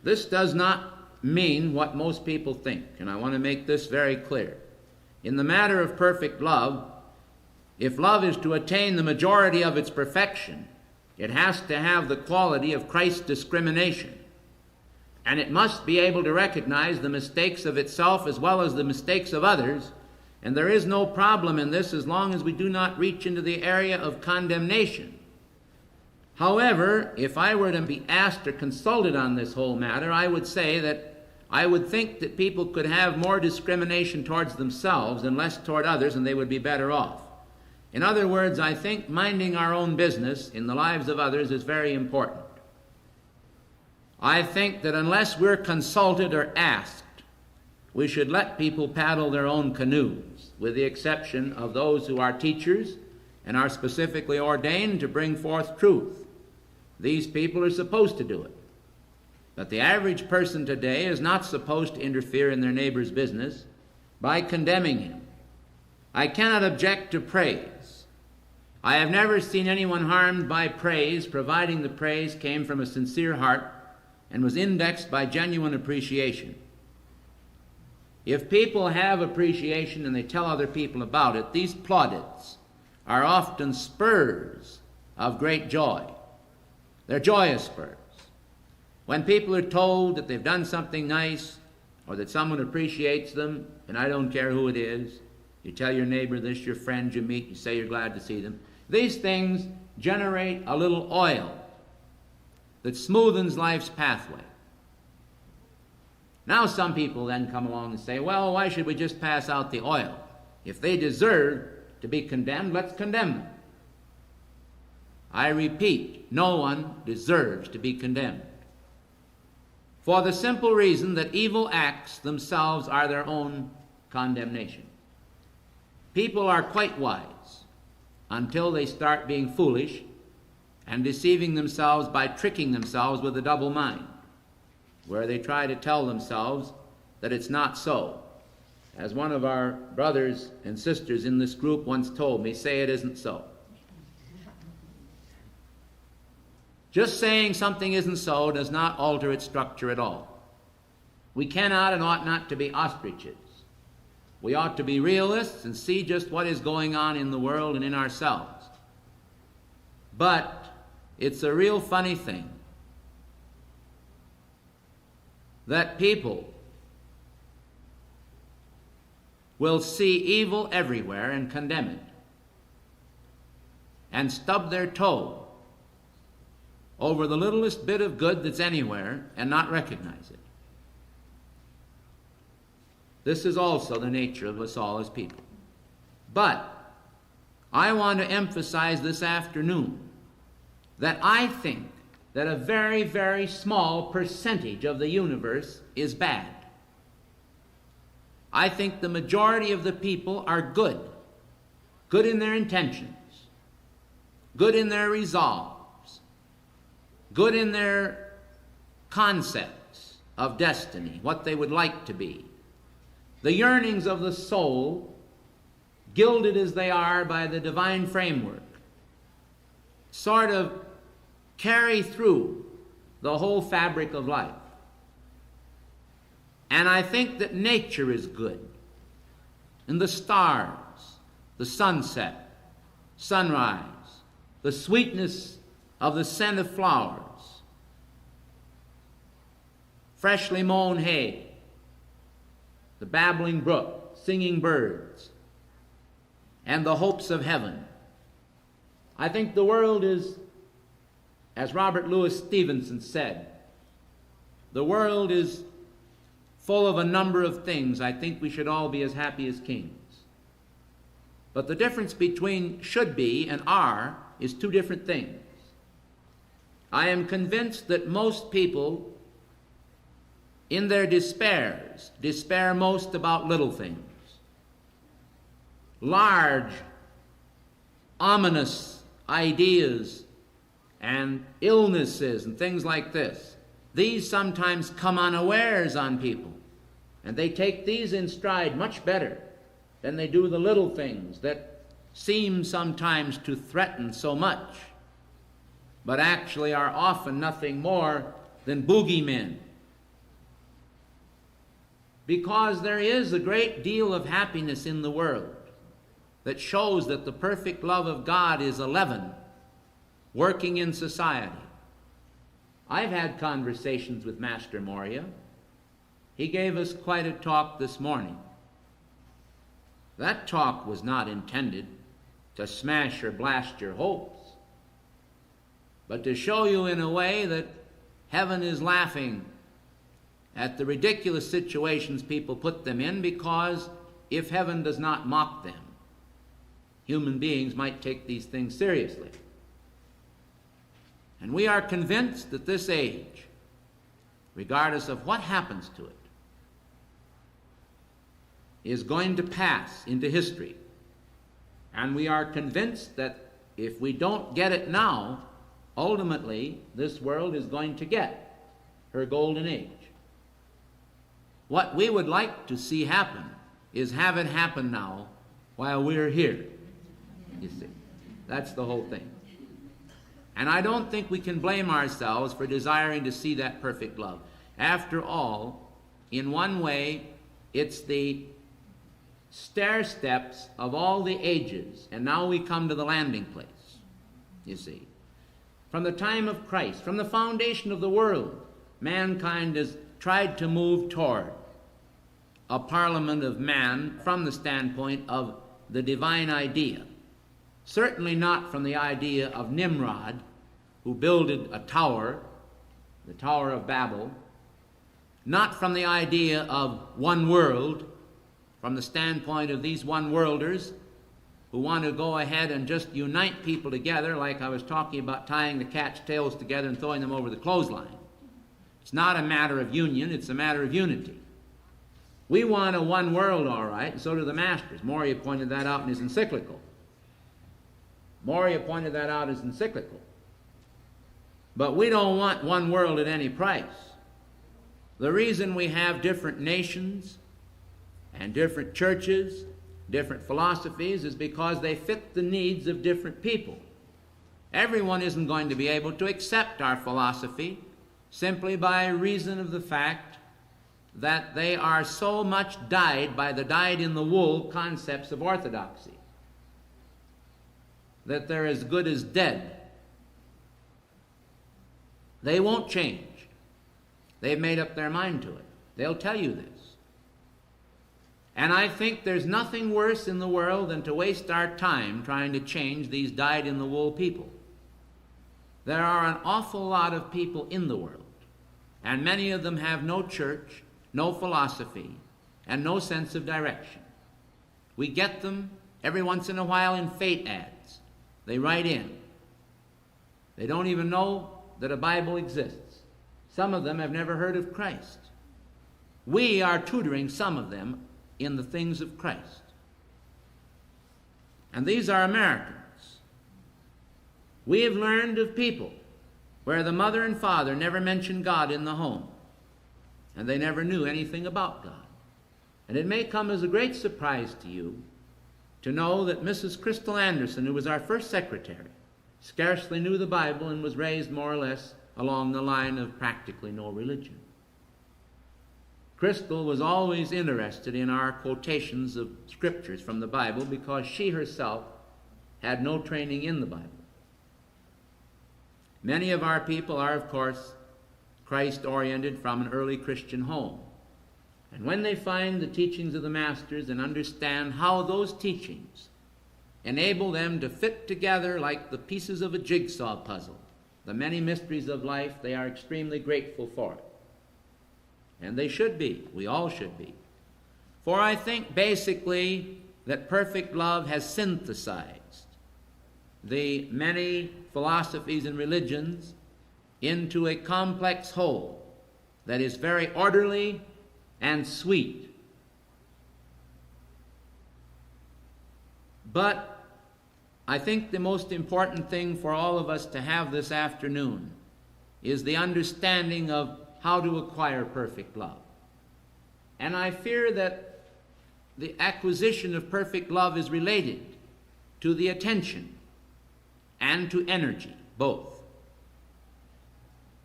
F: This does not mean what most people think, and I want to make this very clear. In the matter of perfect love, if love is to attain the majority of its perfection, it has to have the quality of Christ's discrimination. And it must be able to recognize the mistakes of itself as well as the mistakes of others. And there is no problem in this as long as we do not reach into the area of condemnation. However, if I were to be asked or consulted on this whole matter, I would say that I would think that people could have more discrimination towards themselves and less toward others, and they would be better off. In other words, I think minding our own business in the lives of others is very important. I think that unless we're consulted or asked, we should let people paddle their own canoes, with the exception of those who are teachers and are specifically ordained to bring forth truth. These people are supposed to do it. But the average person today is not supposed to interfere in their neighbor's business by condemning him. I cannot object to praise. I have never seen anyone harmed by praise, providing the praise came from a sincere heart and was indexed by genuine appreciation. If people have appreciation and they tell other people about it, these plaudits are often spurs of great joy. They're joyous spurs. When people are told that they've done something nice or that someone appreciates them, and I don't care who it is, you tell your neighbor this, your friend you meet, you say you're glad to see them. These things generate a little oil that smoothens life's pathway. Now some people then come along and say, well, why should we just pass out the oil? If they deserve to be condemned, let's condemn them. I repeat, no one deserves to be condemned, for the simple reason that evil acts themselves are their own condemnation. People are quite wise until they start being foolish and deceiving themselves by tricking themselves with a double mind, where they try to tell themselves that it's not so. As one of our brothers and sisters in this group once told me, say it isn't so. Just saying something isn't so does not alter its structure at all. We cannot and ought not to be ostriches. We ought to be realists and see just what is going on in the world and in ourselves. But it's a real funny thing that people will see evil everywhere and condemn it and stub their toe over the littlest bit of good that's anywhere and not recognize it. This is also the nature of us all as people. But I want to emphasize this afternoon that I think that a very, very small percentage of the universe is bad. I think the majority of the people are good. Good in their intentions, good in their resolves, good in their concepts of destiny, what they would like to be. The yearnings of the soul, gilded as they are by the divine framework, sort of carry through the whole fabric of life. And I think that nature is good. And the stars, the sunset, sunrise, the sweetness of the scent of flowers, freshly mown hay, the babbling brook, singing birds, and the hopes of heaven. I think the world is, as Robert Louis Stevenson said, the world is full of a number of things. I think we should all be as happy as kings. But the difference between should be and are is two different things. I am convinced that most people in their despairs despair most about little things. Large, ominous ideas and illnesses and things like this, these sometimes come unawares on people. And they take these in stride much better than they do the little things that seem sometimes to threaten so much, but actually are often nothing more than boogeymen. Because there is a great deal of happiness in the world that shows that the perfect love of God is a leaven working in society. I've had conversations with Master Moria. He gave us quite a talk this morning. That talk was not intended to smash or blast your hopes, but to show you in a way that heaven is laughing at the ridiculous situations people put them in, because if heaven does not mock them, human beings might take these things seriously. And we are convinced that this age, regardless of what happens to it, is going to pass into history. And we are convinced that if we don't get it now, ultimately this world is going to get her golden age. What we would like to see happen is have it happen now while we're here. You see, that's the whole thing. And I don't think we can blame ourselves for desiring to see that perfect love. After all, in one way, it's the stair steps of all the ages, and now we come to the landing place, you see. From the time of Christ, from the foundation of the world, mankind has tried to move toward a parliament of man from the standpoint of the divine idea. Certainly not from the idea of Nimrod, who builded a tower, the Tower of Babel. Not from the idea of one world, from the standpoint of these one-worlders who want to go ahead and just unite people together, like I was talking about tying the cat's tails together and throwing them over the clothesline. It's not a matter of union, it's a matter of unity. We want a one world, all right, and so do the masters. Moria pointed that out in his encyclical. But we don't want one world at any price. The reason we have different nations and different churches, different philosophies, is because they fit the needs of different people. Everyone isn't going to be able to accept our philosophy simply by reason of the fact that they are so much dyed by the dyed-in-the-wool concepts of orthodoxy that they're as good as dead. They won't change. They've made up their mind to it. They'll tell you this. And I think there's nothing worse in the world than to waste our time trying to change these dyed-in-the-wool people. There are an awful lot of people in the world, and many of them have no church, no philosophy, and no sense of direction. We get them every once in a while in fate ads. They write in. They don't even know that a Bible exists. Some of them have never heard of Christ. We are tutoring some of them in the things of Christ. And these are Americans. We have learned of people where the mother and father never mentioned God in the home, and they never knew anything about God. And it may come as a great surprise to you to know that Mrs. Crystal Anderson, who was our first secretary, scarcely knew the Bible and was raised more or less along the line of practically no religion. Crystal was always interested in our quotations of scriptures from the Bible because she herself had no training in the Bible. Many of our people are, of course, Christ-oriented from an early Christian home. And when they find the teachings of the Masters and understand how those teachings enable them to fit together like the pieces of a jigsaw puzzle the many mysteries of life, they are extremely grateful for it. And they should be. We all should be. For I think basically that perfect love has synthesized the many philosophies and religions into a complex whole that is very orderly and sweet. But I think the most important thing for all of us to have this afternoon is the understanding of how to acquire perfect love. And I fear that the acquisition of perfect love is related to the attention and to energy, both.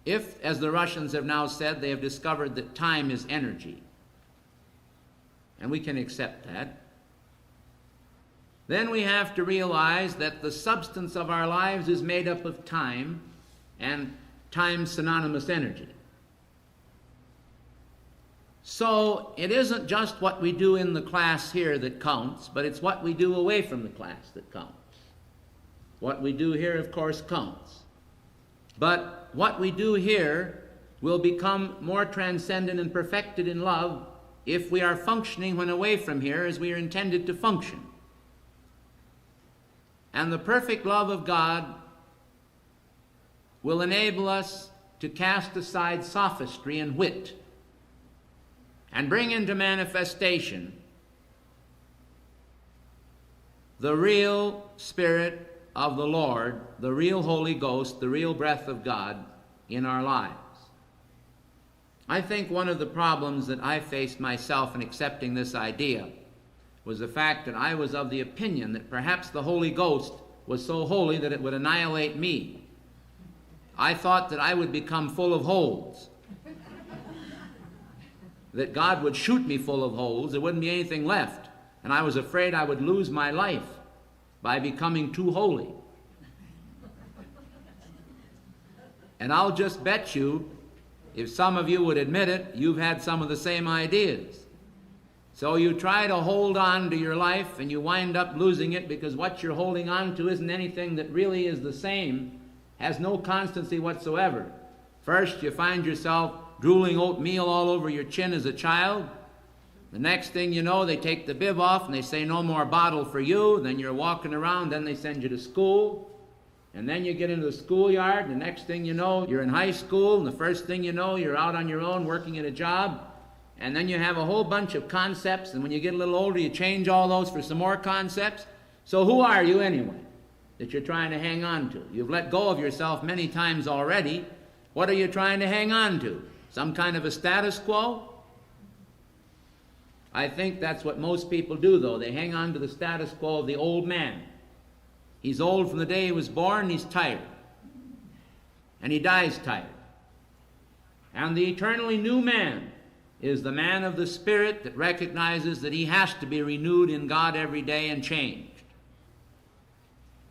F: If, as the Russians have now said, they have discovered that time is energy, and we can accept that, then we have to realize that the substance of our lives is made up of time, and time's synonymous energy. So it isn't just what we do in the class here that counts, but it's what we do away from the class that counts. What we do here, of course, counts. But what we do here will become more transcendent and perfected in love if we are functioning when away from here as we are intended to function. And the perfect love of God will enable us to cast aside sophistry and wit and bring into manifestation the real Spirit of the Lord, the real Holy Ghost, the real breath of God in our lives. I think one of the problems that I faced myself in accepting this idea was the fact that I was of the opinion that perhaps the Holy Ghost was so holy that it would annihilate me. I thought that I would become full of holes, that God would shoot me full of holes, there wouldn't be anything left, and I was afraid I would lose my life by becoming too holy. And I'll just bet you, if some of you would admit it, you've had some of the same ideas. So you try to hold on to your life and you wind up losing it because what you're holding on to isn't anything that really is the same, has no constancy whatsoever. First, you find yourself drooling oatmeal all over your chin as a child. The next thing you know, they take the bib off and they say, no more bottle for you. Then you're walking around, then they send you to school. And then you get into the schoolyard, and the next thing you know, you're in high school, and the first thing you know, you're out on your own working at a job. And then you have a whole bunch of concepts, and when you get a little older, you change all those for some more concepts. So who are you anyway that you're trying to hang on to? You've let go of yourself many times already. What are you trying to hang on to? Some kind of a status quo? I think that's what most people do, though. They hang on to the status quo of the old man. He's old from the day he was born, and he's tired. And he dies tired. And the eternally new man is the man of the Spirit that recognizes that he has to be renewed in God every day and changed.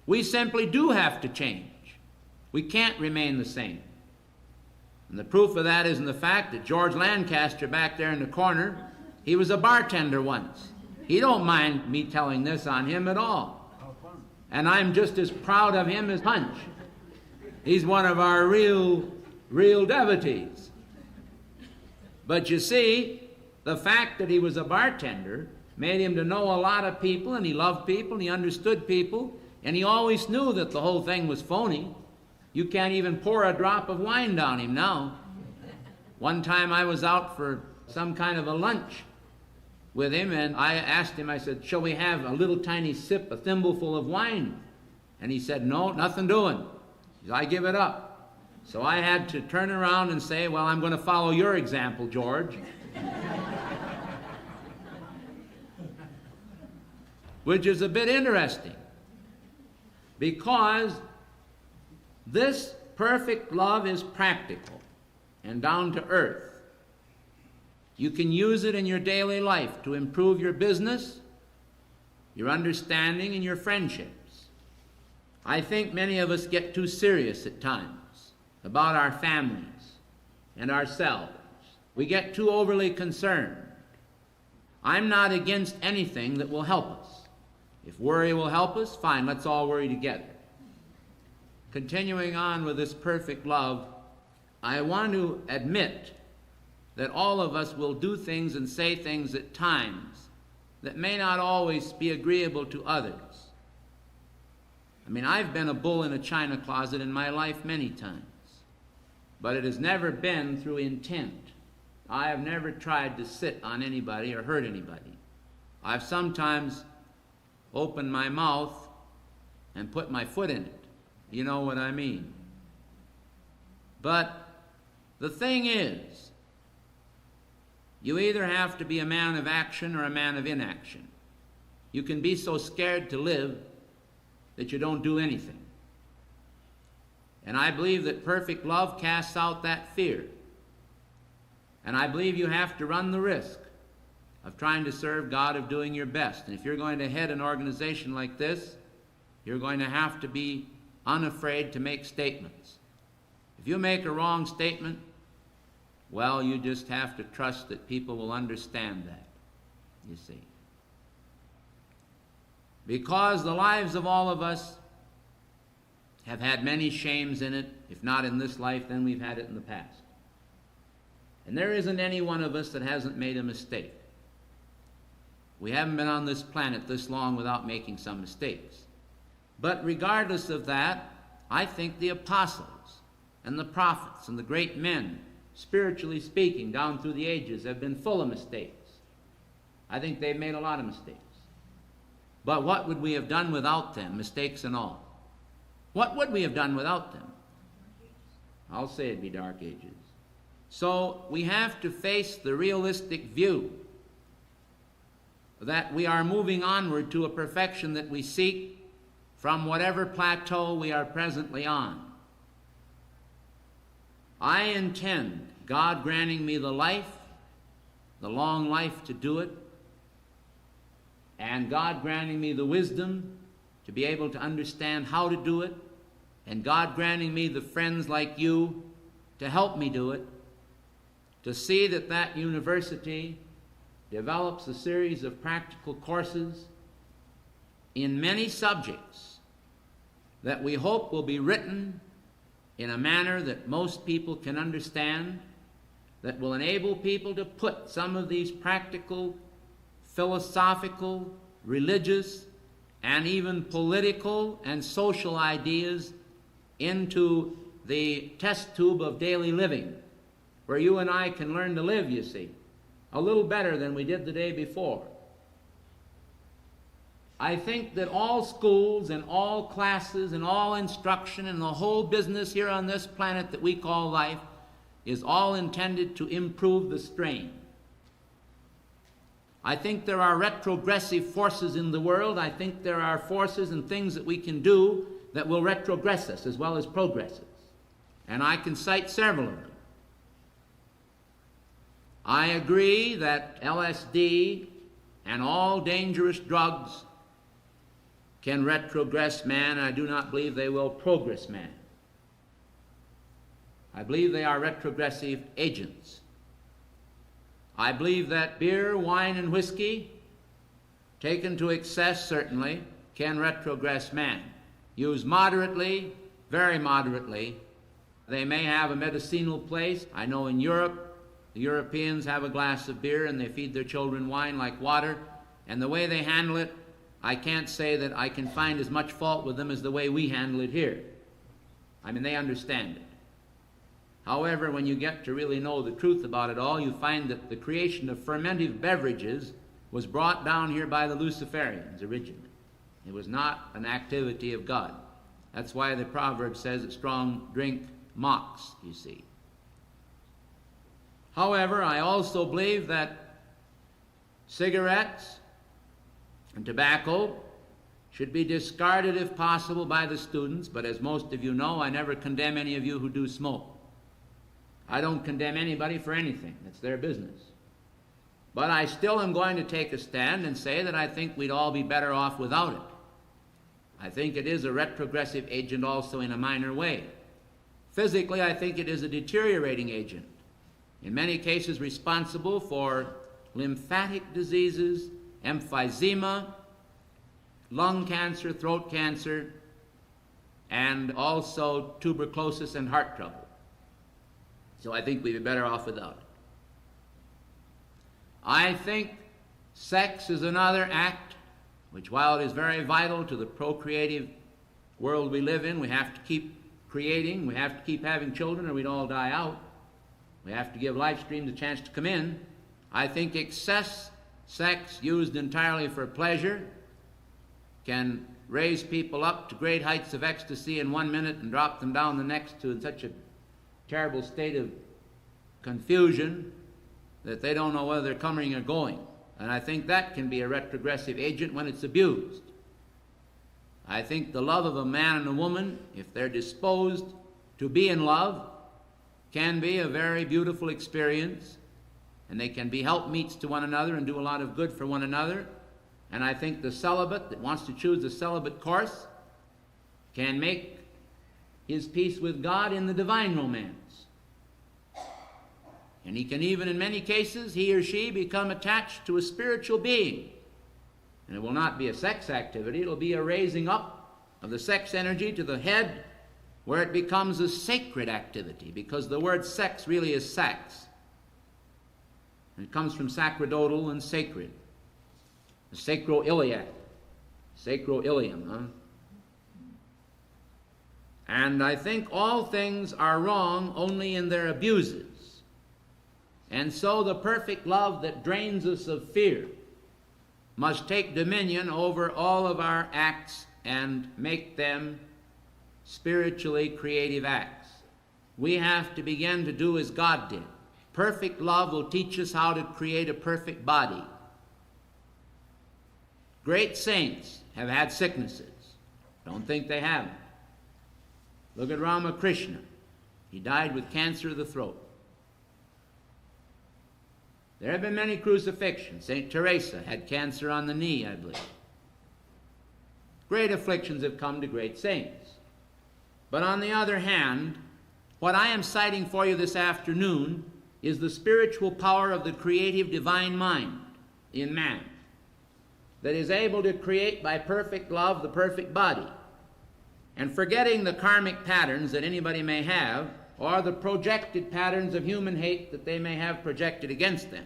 F: We simply do have to change. We can't remain the same. And the proof of that is in the fact that George Lancaster back there in the corner, he was a bartender once. He don't mind me telling this on him at all. And I'm just as proud of him as Punch. He's one of our real devotees. But you see, the fact that he was a bartender made him to know a lot of people, and he loved people, and he understood people, and he always knew that the whole thing was phony. You can't even pour a drop of wine down him now. One time I was out for some kind of a lunch with him, and I asked him, I said, shall we have a little tiny sip, a thimbleful of wine? And he said, no, nothing doing. He said, I give it up. So I had to turn around and say, well, I'm going to follow your example, George. Which is a bit interesting, because this perfect love is practical and down to earth. You can use it in your daily life to improve your business, your understanding, and your friendships. I think many of us get too serious at times about our families and ourselves. We get too overly concerned. I'm not against anything that will help us. If worry will help us, fine, let's all worry together. Continuing on with this perfect love, I want to admit that all of us will do things and say things at times that may not always be agreeable to others. I mean, I've been a bull in a china closet in my life many times, but it has never been through intent. I have never tried to sit on anybody or hurt anybody. I've sometimes opened my mouth and put my foot in it. You know what I mean. But the thing is, You either have to be a man of action or a man of inaction. You can be so scared to live that you don't do anything. And I believe that perfect love casts out that fear. And I believe you have to run the risk of trying to serve God, of doing your best. And if you're going to head an organization like this, you're going to have to be unafraid to make statements. If you make a wrong statement, well, you just have to trust that people will understand that, you see. Because the lives of all of us have had many shames in it. If not in this life, then we've had it in the past. And there isn't any one of us that hasn't made a mistake. We haven't been on this planet this long without making some mistakes. But regardless of that, I think the apostles and the prophets and the great men, spiritually speaking, down through the ages, have been full of mistakes. I think they've made a lot of mistakes. But what would we have done without them, mistakes and all? What would we have done without them? I'll say it'd be dark ages. So we have to face the realistic view that we are moving onward to a perfection that we seek from whatever plateau we are presently on. I intend God granting me the life, the long life to do it, and God granting me the wisdom to be able to understand how to do it, and God granting me the friends like you to help me do it, to see that that university develops a series of practical courses in many subjects that we hope will be written in a manner that most people can understand, that will enable people to put some of these practical, philosophical, religious, and even political and social ideas into the test tube of daily living, where you and I can learn to live, you see, a little better than we did the day before. I think that all schools and all classes and all instruction and the whole business here on this planet that we call life is all intended to improve the strain. I think there are retrogressive forces in the world. I think there are forces and things that we can do that will retrogress us as well as progress us. And I can cite several of them. I agree that LSD and all dangerous drugs can retrogress man. I do not believe they will progress man. I believe they are retrogressive agents. I believe that beer, wine, and whiskey, taken to excess certainly, can retrogress man. Used moderately, very moderately, they may have a medicinal place. I know in Europe, the Europeans have a glass of beer and they feed their children wine like water, and the way they handle it, I can't say that I can find as much fault with them as the way we handle it here. I mean, they understand it. However, when you get to really know the truth about it all, you find that the creation of fermentive beverages was brought down here by the Luciferians originally. It was not an activity of God. That's why the proverb says that strong drink mocks, you see. However, I also believe that cigarettes and tobacco should be discarded if possible by the students, but as most of you know, I never condemn any of you who do smoke. I don't condemn anybody for anything. It's their business. But I still am going to take a stand and say that I think we'd all be better off without it. I think it is a retrogressive agent also in a minor way. Physically, I think it is a deteriorating agent, in many cases responsible for lymphatic diseases, emphysema, lung cancer, throat cancer, and also tuberculosis and heart trouble. So I think we'd be better off without it. I think sex is another act which, while it is very vital to the procreative world we live in, we have to keep creating, we have to keep having children or we'd all die out. We have to give livestream the chance to come in. I think excess sex used entirely for pleasure can raise people up to great heights of ecstasy in 1 minute and drop them down the next to in such a terrible state of confusion that they don't know whether they're coming or going. And I think that can be a retrogressive agent when it's abused. I think the love of a man and a woman, if they're disposed to be in love, can be a very beautiful experience, and they can be helpmeets to one another and do a lot of good for one another. And I think the celibate that wants to choose the celibate course can make his peace with God in the divine romance. And he can even, in many cases, he or she become attached to a spiritual being. And it will not be a sex activity, it will be a raising up of the sex energy to the head, where it becomes a sacred activity, because the word sex really is sax. It comes from sacerdotal and sacred. The sacroiliac, sacroilium, huh? And I think all things are wrong only in their abuses. And so the perfect love that drains us of fear must take dominion over all of our acts and make them spiritually creative acts. We have to begin to do as God did. Perfect love will teach us how to create a perfect body. Great saints have had sicknesses. Don't think they haven't. Look at Ramakrishna. He died with cancer of the throat. There have been many crucifixions. St. Teresa had cancer on the knee, I believe. Great afflictions have come to great saints. But on the other hand, what I am citing for you this afternoon is the spiritual power of the creative divine mind in man, that is able to create by perfect love the perfect body. And forgetting the karmic patterns that anybody may have, or the projected patterns of human hate that they may have projected against them,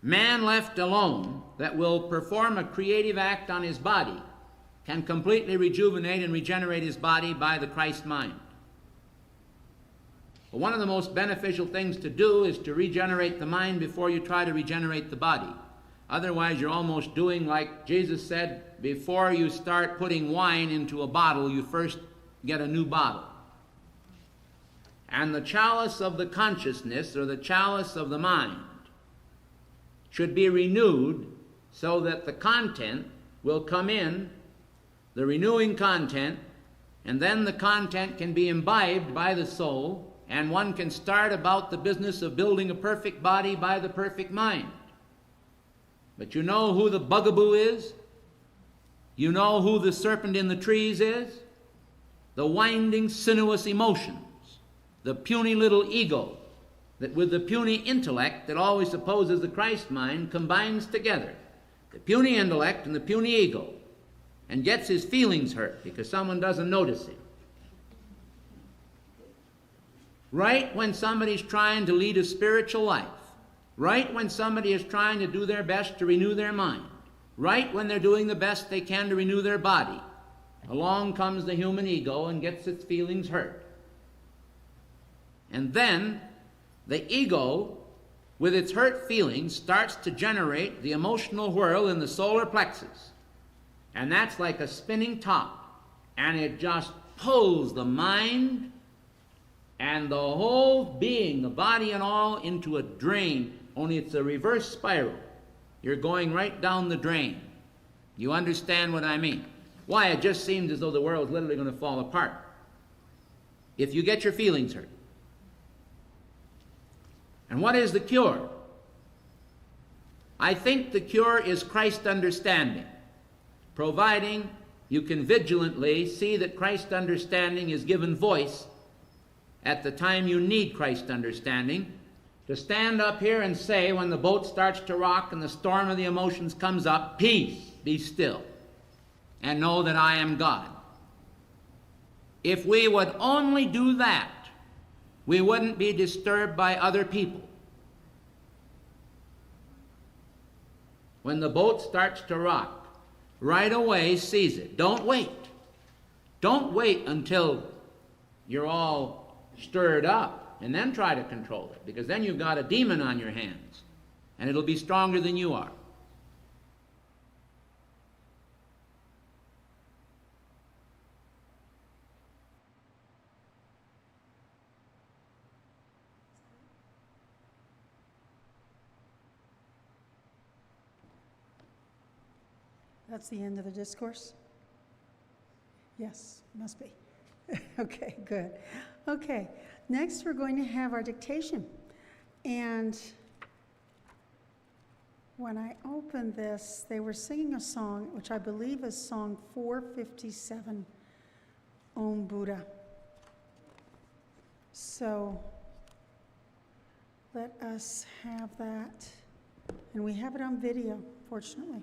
F: man left alone that will perform a creative act on his body can completely rejuvenate and regenerate his body by the Christ mind. But one of the most beneficial things to do is to regenerate the mind before you try to regenerate the body. Otherwise, you're almost doing like Jesus said, before you start putting wine into a bottle, you first get a new bottle. And the chalice of the consciousness, or the chalice of the mind, should be renewed so that the content will come in, the renewing content, and then the content can be imbibed by the soul, and one can start about the business of building a perfect body by the perfect mind. But you know who the bugaboo is? You know who the serpent in the trees is? The winding, sinuous emotions, the puny little ego that with the puny intellect that always opposes the Christ mind combines together, the puny intellect and the puny ego, and gets his feelings hurt because someone doesn't notice him. Right when somebody's trying to lead a spiritual life, right when somebody is trying to do their best to renew their mind, right when they're doing the best they can to renew their body, along comes the human ego and gets its feelings hurt. And then the ego, with its hurt feelings, starts to generate the emotional whirl in the solar plexus. And that's like a spinning top. And it just pulls the mind and the whole being, the body and all, into a drain. Only it's a reverse spiral. You're going right down the drain. You understand what I mean? Why? It just seems as though the world's literally going to fall apart if you get your feelings hurt. And what is the cure? I think the cure is Christ understanding, providing you can vigilantly see that Christ understanding is given voice at the time you need Christ understanding, to stand up here and say when the boat starts to rock and the storm of the emotions comes up, peace, be still, and know that I am God. If we would only do that, we wouldn't be disturbed by other people. When the boat starts to rock, right away seize it. Don't wait. Don't wait until you're all stirred up and then try to control it, because then you've got a demon on your hands and it'll be stronger than you are.
C: That's the end of the discourse? Yes, must be. Okay, good. Okay, next we're going to have our dictation. And when I opened this, they were singing a song, which I believe is song 457, Om Buddha. So let us have that. And we have it on video, fortunately.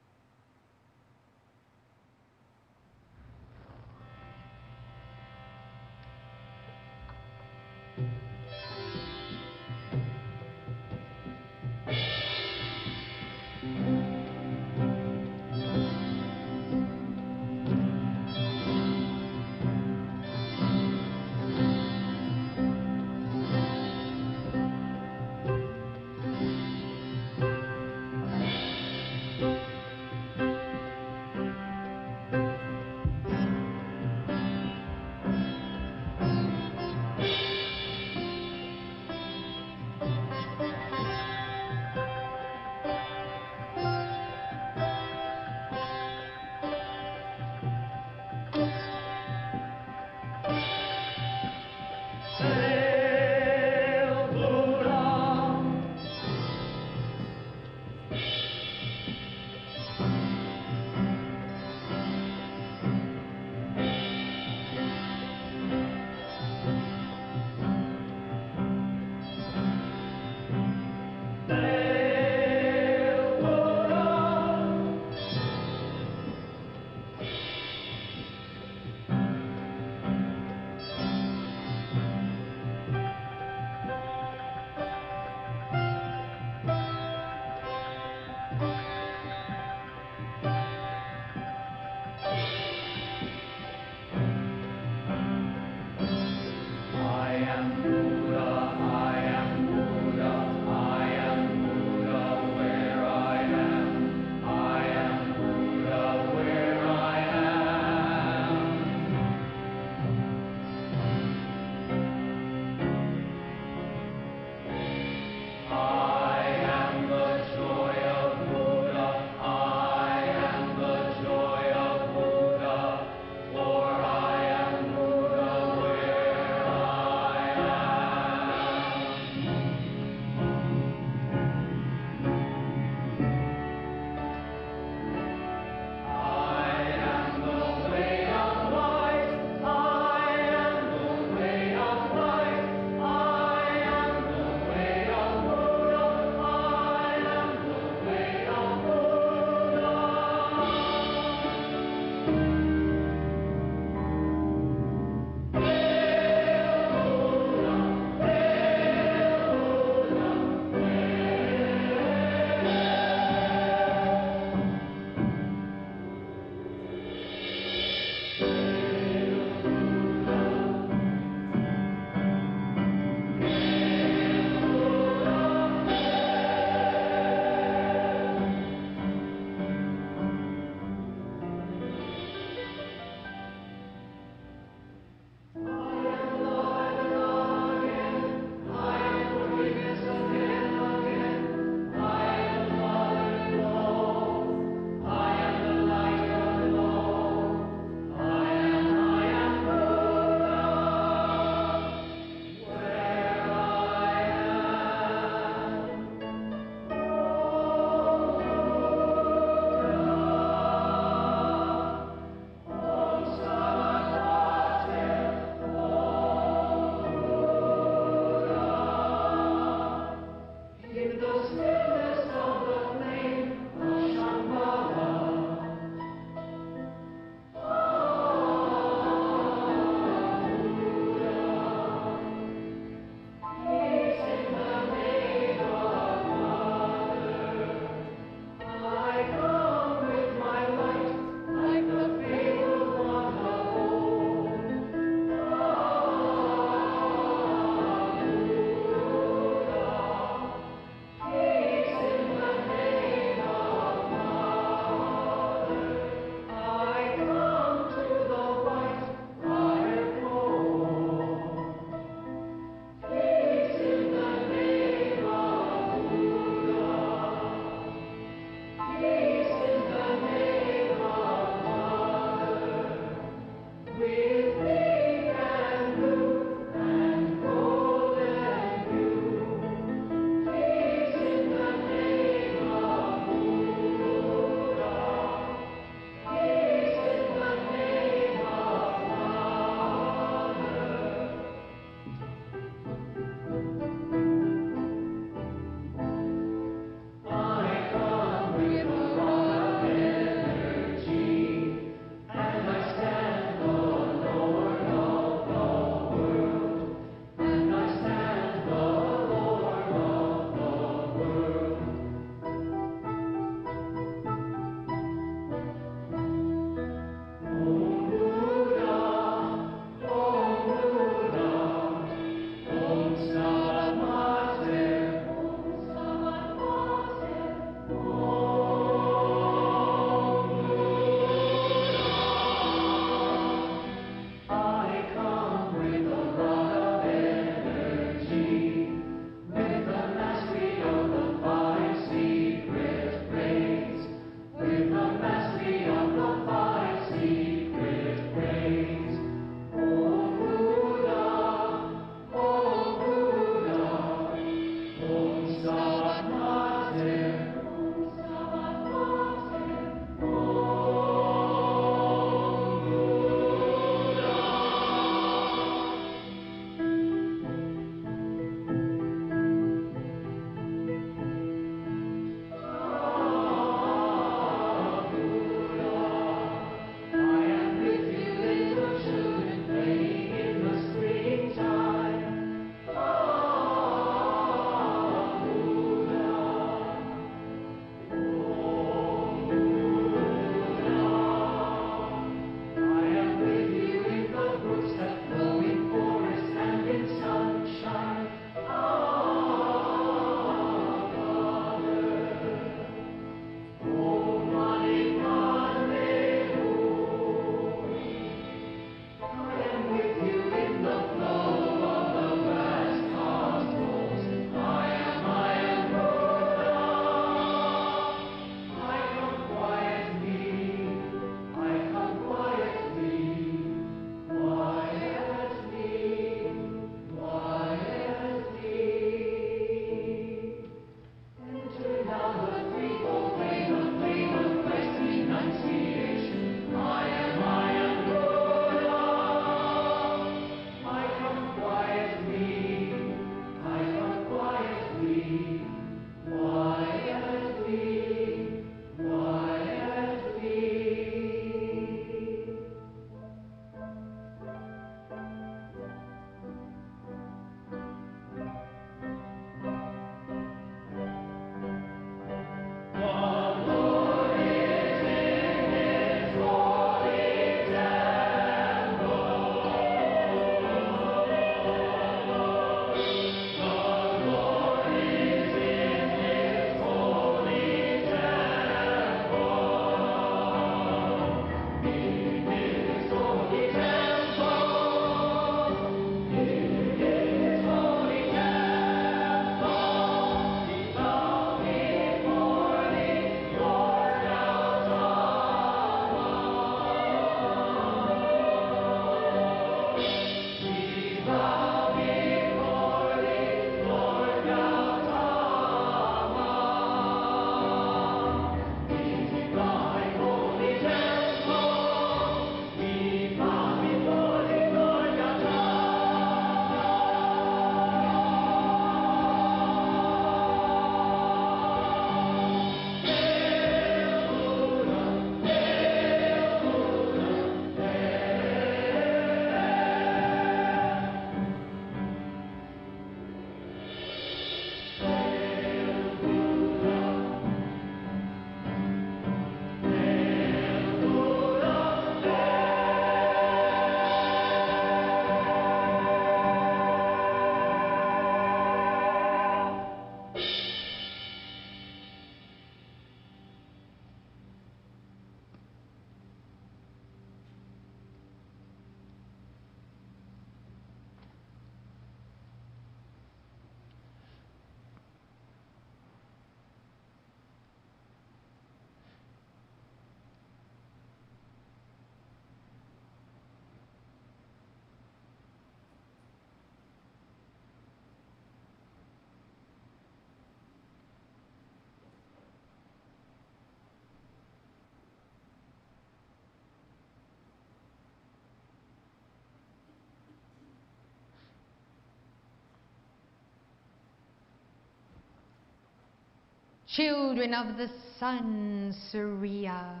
B: Children of the sun, Surya,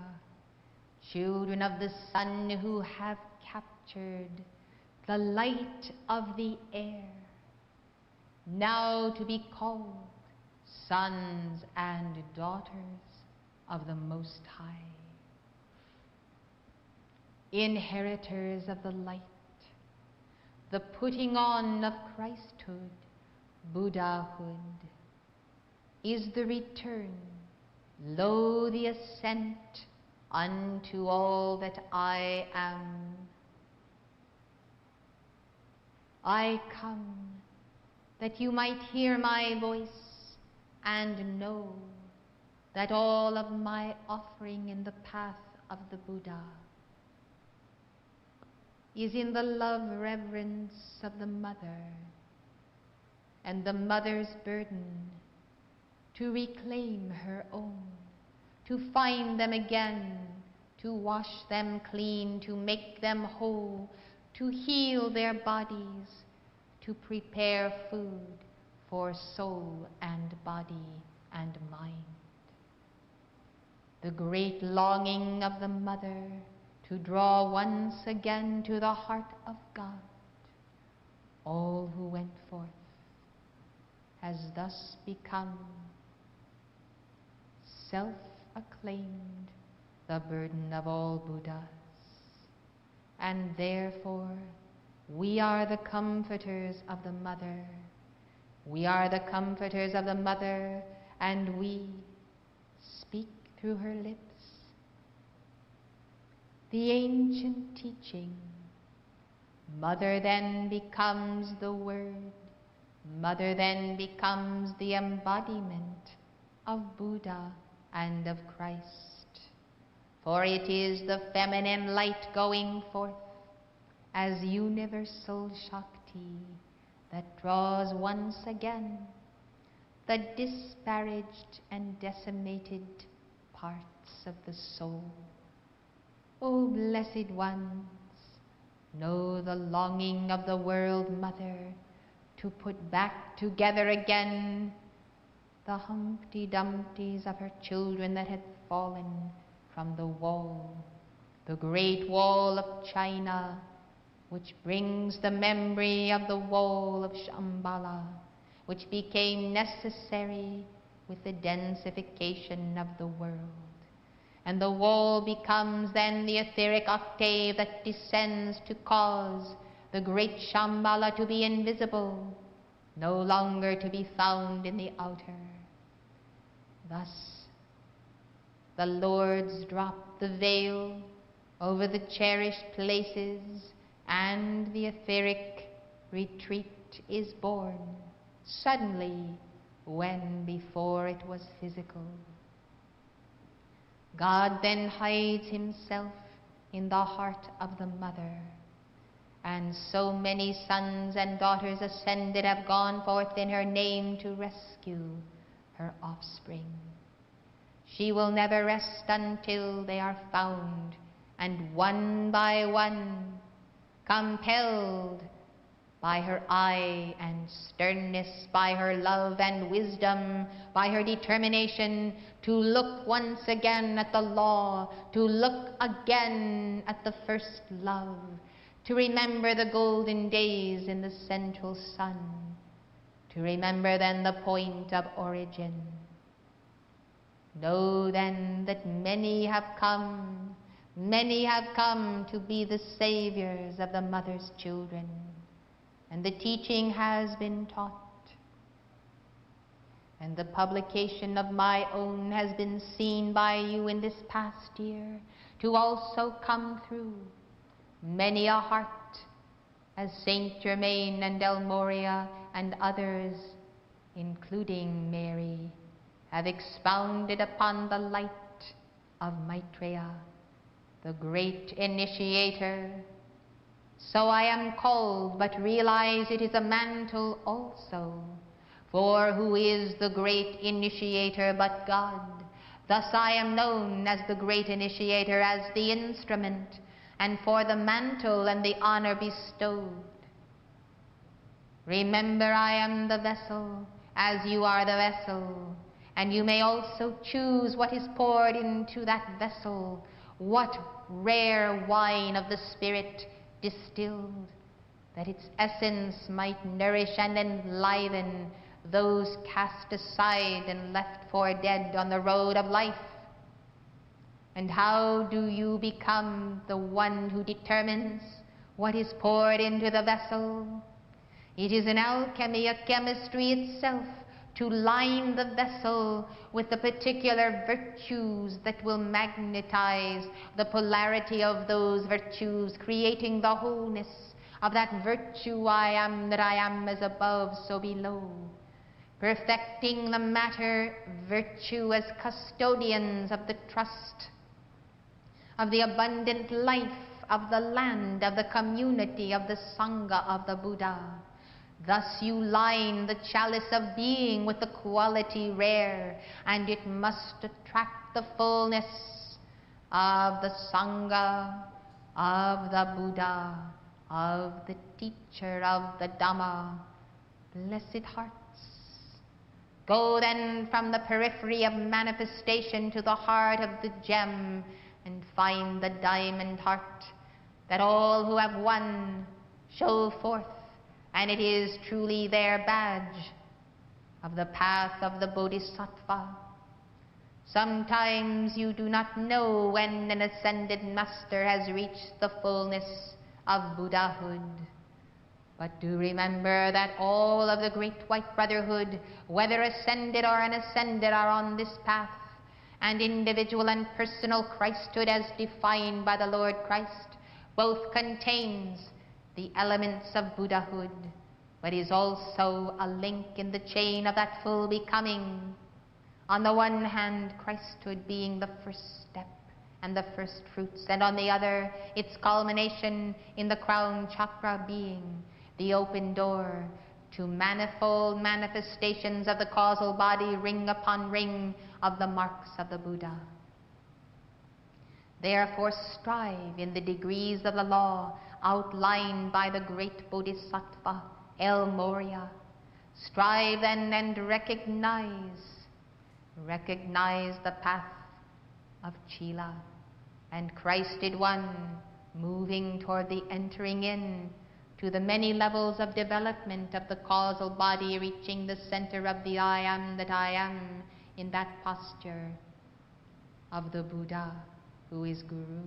B: children of the sun who have captured the light of the air, now to be called sons and daughters of the Most High, inheritors of the light, the putting on of Christhood, Buddhahood, is the return, lo, the ascent unto all that I am. I come that you might hear my voice and know that all of my offering in the path of the Buddha is in the love reverence of the mother, and the mother's burden to reclaim her own, to find them again, to wash them clean, to make them whole, to heal their bodies, to prepare food for soul and body and mind. The great longing of the mother to draw once again to the heart of God all who went forth has thus become self-acclaimed the burden of all Buddhas, and therefore we are the comforters of the mother. We are the comforters of the mother, and we speak through her lips the ancient teaching. Mother then becomes the Word. Mother then becomes the embodiment of Buddha and of Christ. For it is the feminine light going forth as universal Shakti that draws once again the disparaged and decimated parts of the soul. O blessed ones, know the longing of the world mother to put back together again the Humpty Dumptys of her children that had fallen from the wall, the great wall of China, which brings the memory of the wall of Shambhala, which became necessary with the densification of the world. And the wall becomes then the etheric octave that descends to cause the great Shambhala to be invisible, no longer to be found in the outer. Thus, the Lords drop the veil over the cherished places, and the etheric retreat is born suddenly when before it was physical. God then hides himself in the heart of the mother, and so many sons and daughters ascended have gone forth in her name to rescue her offspring. She will never rest until they are found, and one by one, compelled by her eye and sternness, by her love and wisdom, by her determination to look once again at the law, to look again at the first love, to remember the golden days in the central sun, to remember then the point of origin. Know then that many have come to be the saviors of the mother's children, and the teaching has been taught, and the publication of my own has been seen by you in this past year to also come through many a heart, as Saint Germain and El Moria and others, including Mary, have expounded upon the light of Maitreya, the great initiator. So I am called, but realize it is a mantle also. For who is the great initiator but God? Thus I am known as the great initiator, as the instrument, and for the mantle and the honor bestowed. Remember, I am the vessel, as you are the vessel,
D: And you may also choose what is poured into that vessel, what rare wine of the Spirit distilled, that its essence might nourish and enliven those cast aside and left for dead on the road of life. And how do you become the one who determines what is poured into the vessel? It is an alchemy, a chemistry itself, to line the vessel with the particular virtues that will magnetize the polarity of those virtues, creating the wholeness of that virtue I am, that I am as above, so below, perfecting the matter virtue as custodians of the trust, of the abundant life, of the land, of the community, of the Sangha, of the Buddha. Thus you line the chalice of being with the quality rare, and it must attract the fullness of the Sangha, of the Buddha, of the teacher, of the Dhamma. Blessed hearts, go then from the periphery of manifestation to the heart of the gem, and find the diamond heart that all who have won show forth. And it is truly their badge of the path of the Bodhisattva. Sometimes you do not know when an ascended master has reached the fullness of Buddhahood. But do remember that all of the Great White Brotherhood, whether ascended or unascended, are on this path, and individual and personal Christhood as defined by the Lord Christ both contains the elements of Buddhahood, but is also a link in the chain of that full becoming. On the one hand, Christhood being the first step and the first fruits, and on the other, its culmination in the crown chakra being the open door to manifold manifestations of the causal body, ring upon ring of the marks of the Buddha. Therefore strive in the degrees of the law outlined by the great Bodhisattva El Morya. Strive then and recognize the path of Chila and Christed One, moving toward the entering in to the many levels of development of the causal body, reaching the center of the I am that I am in that posture of the Buddha who is Guru.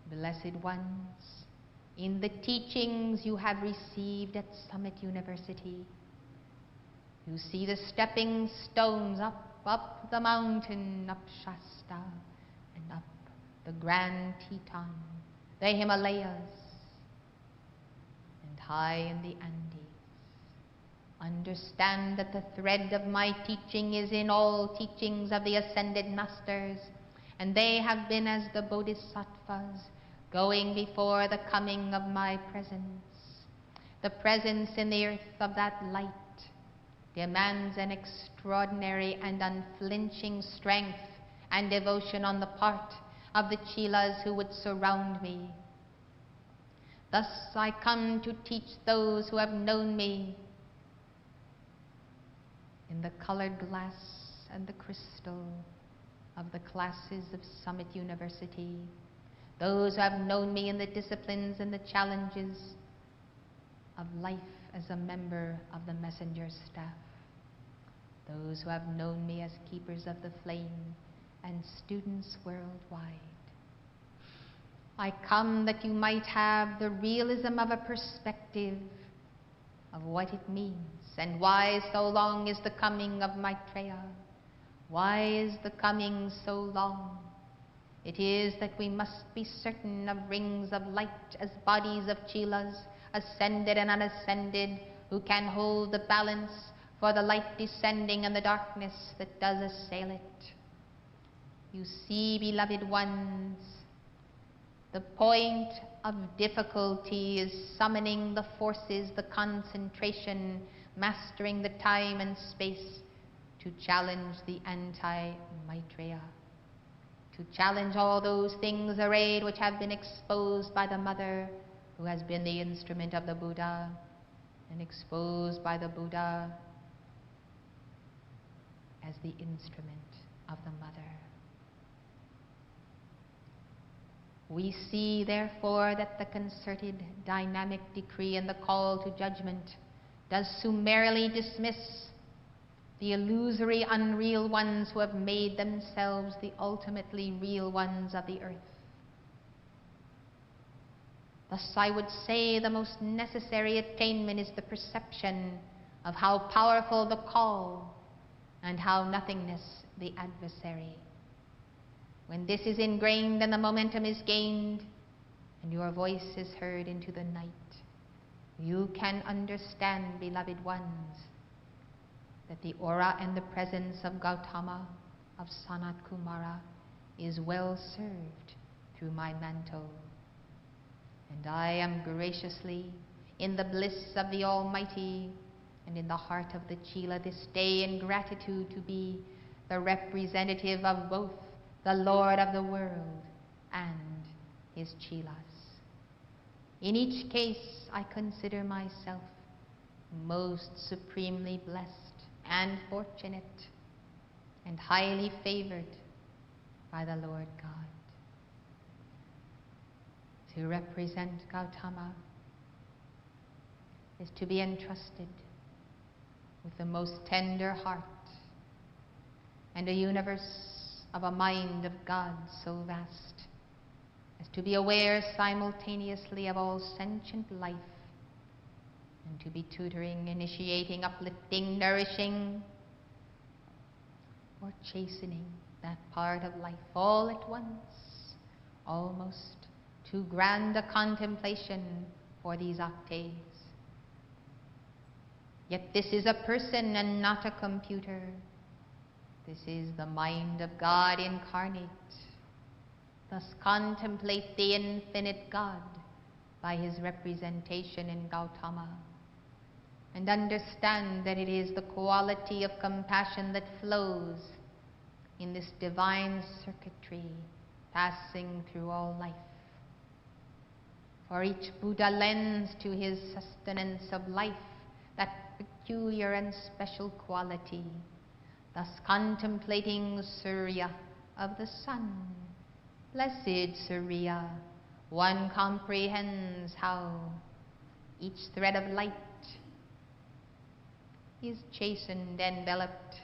D: Blessed ones, in the teachings you have received at Summit University, you see the stepping stones up the mountain, up Shasta, and up the Grand Teton, the Himalayas, and high in the Andes. Understand that the thread of my teaching is in all teachings of the ascended masters, and they have been as the bodhisattvas going before the coming of my presence. The presence in the earth of that light demands an extraordinary and unflinching strength and devotion on the part of the chelas who would surround me. Thus I come to teach those who have known me in the colored glass and the crystal of the classes of Summit University, those who have known me in the disciplines and the challenges of life as a member of the messenger's staff, those who have known me as keepers of the flame and students worldwide. I come that you might have the realism of a perspective of what it means, and why so long is the coming of Maitreya. Why is the coming so long? It is that we must be certain of rings of light as bodies of chelas, ascended and unascended, who can hold the balance for the light descending and the darkness that does assail it. You see, beloved ones, the point of difficulty is summoning the forces, the concentration, mastering the time and space to challenge the anti-Maitreya, to challenge all those things arrayed which have been exposed by the Mother who has been the instrument of the Buddha, and exposed by the Buddha as the instrument of the Mother. We see, therefore, that the concerted dynamic decree and the call to judgment does summarily dismiss the illusory, unreal ones who have made themselves the ultimately real ones of the earth. Thus, I would say the most necessary attainment is the perception of how powerful the call and how nothingness the adversary. When this is ingrained and the momentum is gained, and your voice is heard into the night, you can understand, beloved ones, that the aura and the presence of Gautama, of Sanat Kumara, is well served through my mantle. And I am graciously, in the bliss of the Almighty, and in the heart of the Chela this day, in gratitude to be the representative of both the Lord of the world and his Chelas. In each case, I consider myself most supremely blessed and fortunate and highly favored by the Lord God. To represent Gautama is to be entrusted with the most tender heart and a universe of a mind of God so vast as to be aware simultaneously of all sentient life, and to be tutoring, initiating, uplifting, nourishing, or chastening that part of life all at once, almost too grand a contemplation for these octaves. Yet this is a person and not a computer. This is the mind of God incarnate. Thus contemplate the infinite God by his representation in Gautama, and understand that it is the quality of compassion that flows in this divine circuitry passing through all life. For each Buddha lends to his sustenance of life that peculiar and special quality. Thus contemplating Surya of the sun, blessed Surya, one comprehends how each thread of light is chastened, enveloped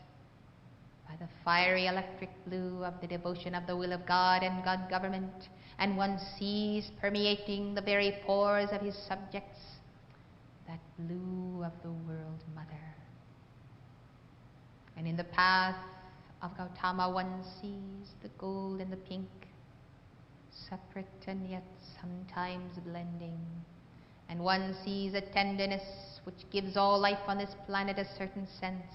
D: by the fiery electric blue of the devotion of the will of God and God government, and one sees permeating the very pores of his subjects that blue of the world mother. And in the path of Gautama one sees the gold and the pink, separate and yet sometimes blending. And one sees a tenderness which gives all life on this planet a certain sense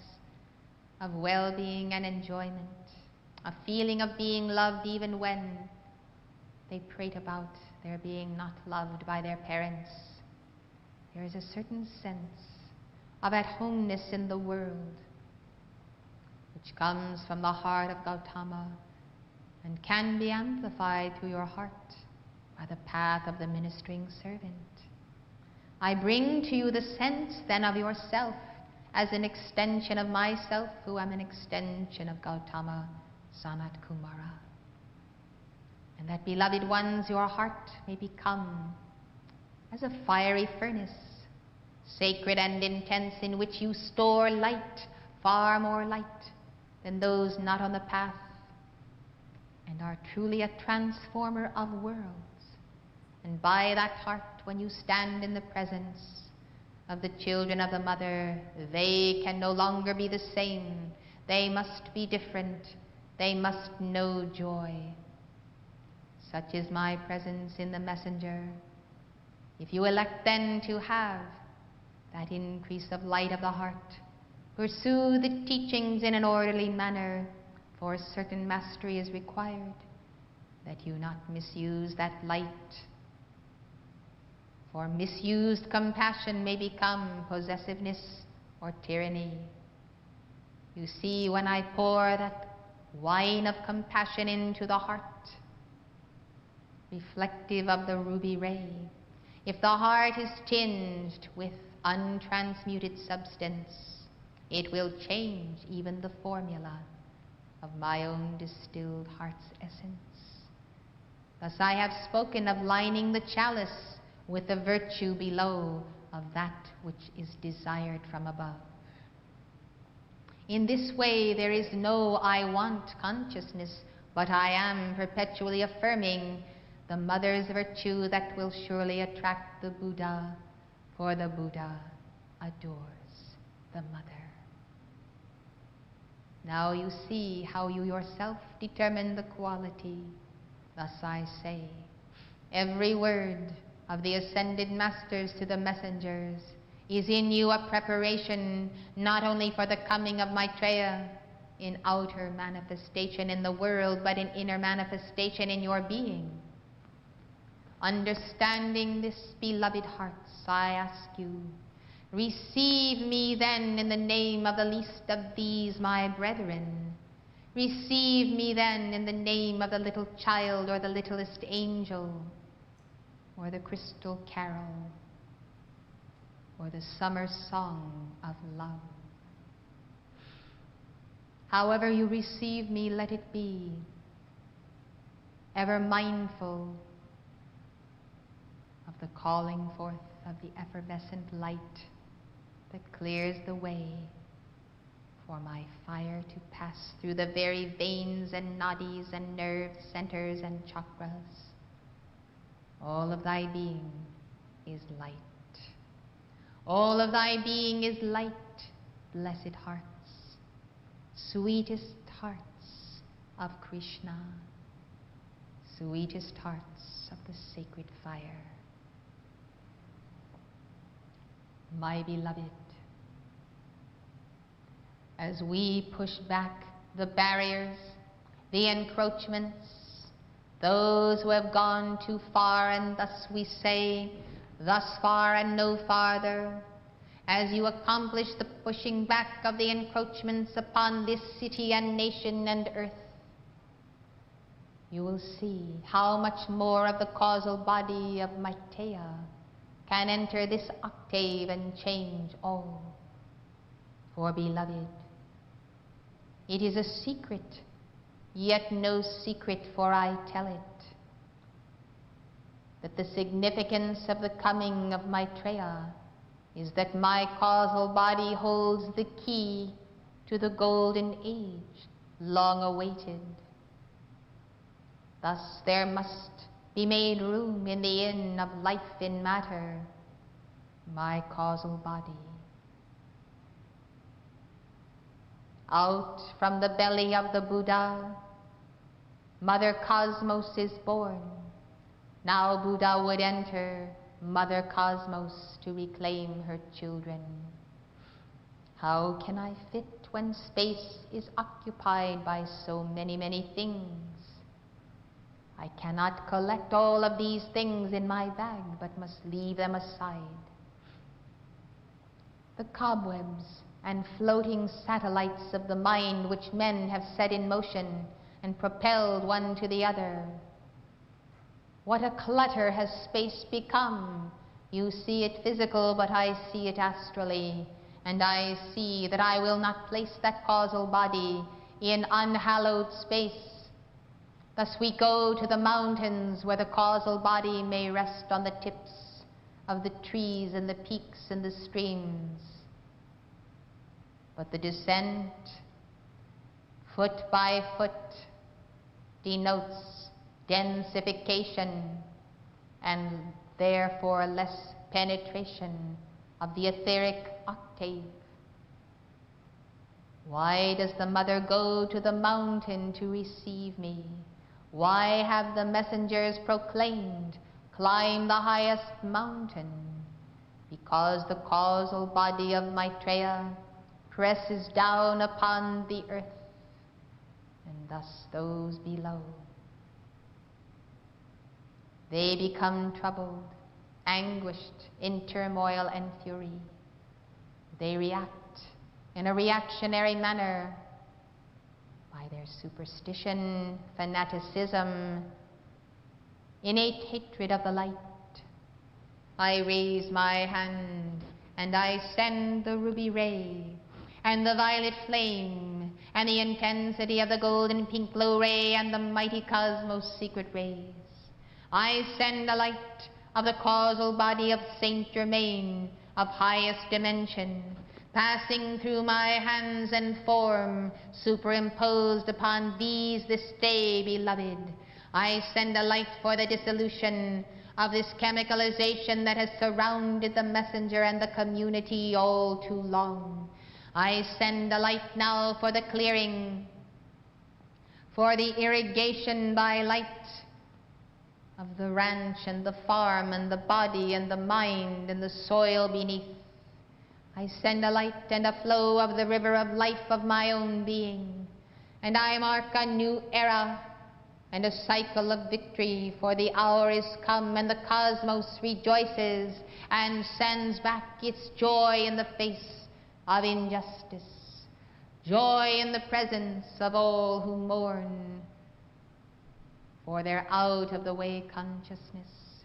D: of well-being and enjoyment, a feeling of being loved even when they prate about their being not loved by their parents. There is a certain sense of at-homeness in the world, which comes from the heart of Gautama and can be amplified through your heart by the path of the ministering servant. I bring to you the sense then of yourself as an extension of myself, who am an extension of Gautama, Sanat Kumara. And that, beloved ones, your heart may become as a fiery furnace, sacred and intense, in which you store light, far more light than those not on the path, and are truly a transformer of worlds. And by that heart, when you stand in the presence of the children of the Mother, they can no longer be the same. They must be different. They must know joy. Such is my presence in the messenger. If you elect then to have that increase of light of the heart, pursue the teachings in an orderly manner, for certain mastery is required, that you not misuse that light. For misused compassion may become possessiveness or tyranny. You see, when I pour that wine of compassion into the heart, reflective of the ruby ray, if the heart is tinged with untransmuted substance,
B: It will change even the formula of my own distilled heart's essence. Thus I have spoken of lining the chalice with the virtue below of that which is desired from above. In this way there is no I want consciousness, but I am perpetually affirming the mother's virtue that will surely attract the Buddha, for the Buddha adores the mother. Now you see how you yourself determine the quality. Thus I say, every word of the ascended masters to the messengers is in you a preparation not only for the coming of Maitreya in outer manifestation in the world, but in inner manifestation in your being. Understanding this, beloved hearts, I ask you, receive me then in the name of the least of these my brethren. Receive me then in the name of the little child or the littlest angel, or the crystal carol, or the summer song of love. However you receive me, let it be, ever mindful of the calling forth of the effervescent light that clears the way for my fire to pass through the very veins and nadis and nerve centers and chakras. All of thy being is light. All of thy being is light, blessed hearts, sweetest hearts of Krishna, sweetest hearts of the sacred fire. My beloved, as we push back the barriers, the encroachments, those who have gone too far, and thus we say, thus far and no farther, as you accomplish the pushing back of the encroachments upon this city and nation and earth, you will see how much more of the causal body of Maitreya can enter this octave and change all. For, beloved, it is a secret, yet no secret, for I tell it, that the significance of the coming of Maitreya is that my causal body holds the key to the golden age, long awaited. Thus there must be made room in the inn of life in matter, my causal body. Out from the belly of the Buddha, Mother Cosmos is born. Now Buddha would enter Mother Cosmos to reclaim her children. How can I fit when space is occupied by so many, many things? I cannot collect all of these things in my bag, but must leave them aside. The cobwebs and floating satellites of the mind which men have set in motion and propelled one to the other. What a clutter has space become! You see it physical, but I see it astrally, and I see that I will not place that causal body in unhallowed space. Thus we go to the mountains where the causal body may rest on the tips of the trees and the peaks and the streams. But the descent, foot by foot, denotes densification and therefore less penetration of the etheric octave. Why does the mother go to the mountain to receive me? Why have the messengers proclaimed, climb the highest mountain? Because the causal body of Maitreya presses down upon the earth, and thus those below, they become troubled, anguished, in turmoil and fury. They react in a reactionary manner by their superstition, fanaticism, innate hatred of the light. I raise my hand and I send the ruby ray,
D: and the violet flame, and the intensity of the golden pink glow ray, and the mighty cosmos' secret rays. I send a light of the causal body of Saint Germain, of highest dimension, passing through my hands and form, superimposed upon these this day, beloved. I send a light for the dissolution of this chemicalization that has surrounded the messenger and the community all too long. I send a light now for the clearing, for the irrigation by light of the ranch and the farm and the body and the mind and the soil beneath. I send a light and a flow of the river of life of my own being, and I mark a new era and a cycle of victory, for the hour is come, and the cosmos rejoices and sends back its joy in the face of injustice, joy in the presence of all who mourn for their out-of-the-way consciousness.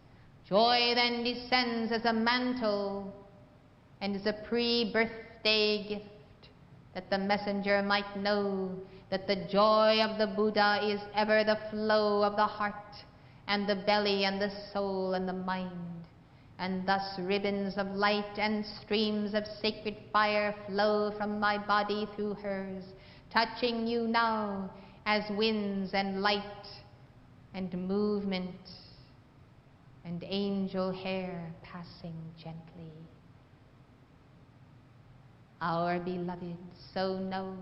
D: Joy then descends as a mantle and as a pre-birthday gift, that the messenger might know that the joy of the Buddha is ever the flow of the heart and the belly and the soul and the mind. And thus ribbons of light and streams of sacred fire flow from my body through hers, touching you now as winds and light and movement and angel hair passing gently. Our beloved, so know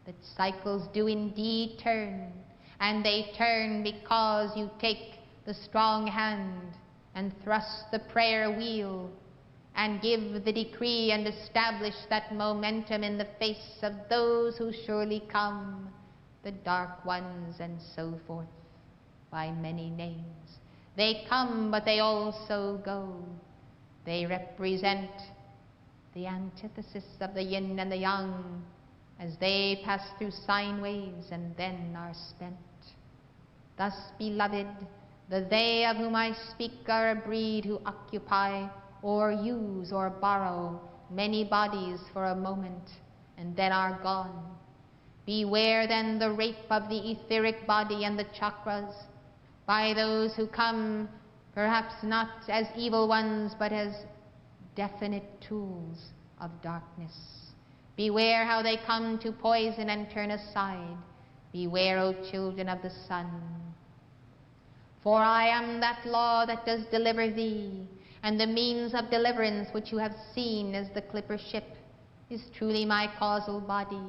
D: that cycles do indeed turn, and they turn because you take the strong hand and thrust the prayer wheel and give the decree and establish that momentum in the face of those who surely come, the dark ones and so forth, by many names. They come, but they also go. They represent the antithesis of the yin and the yang, as they pass through sine waves and then are spent. Thus, beloved, the they of whom I speak are a breed who occupy or use or borrow many bodies for a moment and then are gone. Beware then the rape of the etheric body and the chakras by those who come perhaps not as evil ones but as definite tools of darkness. Beware how they come to poison and turn aside. Beware, O children of the sun. For I am that law that does deliver thee, and the means of deliverance which you have seen as the clipper ship is truly my causal body.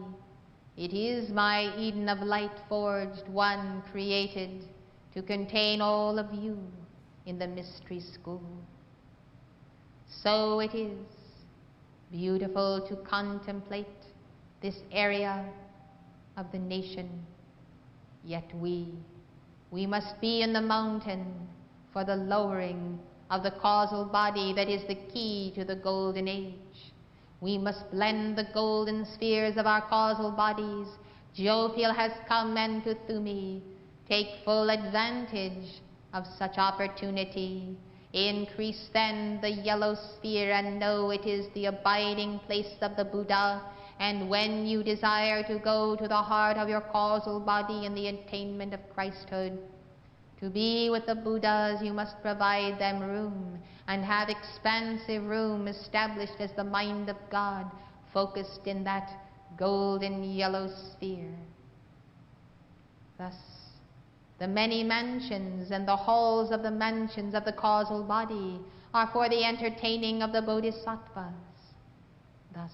D: It is my Eden of light forged, one created to contain all of you in the mystery school. So it is beautiful to contemplate this area of the nation. Yet we must be in the mountain for the lowering of the causal body that is the key to the golden age. We must blend the golden spheres of our causal bodies. Jyotil has come, and Kuthumi, take full advantage of such opportunity. Increase then the yellow sphere and know it is the abiding place of the Buddha. And when you desire to go to the heart of your causal body in the attainment of Christhood, to be with the Buddhas, you must provide them room, and have expansive room established as the mind of God, focused in that golden yellow sphere. Thus, the many mansions and the halls of the mansions of the causal body are for the entertaining of the bodhisattvas. Thus,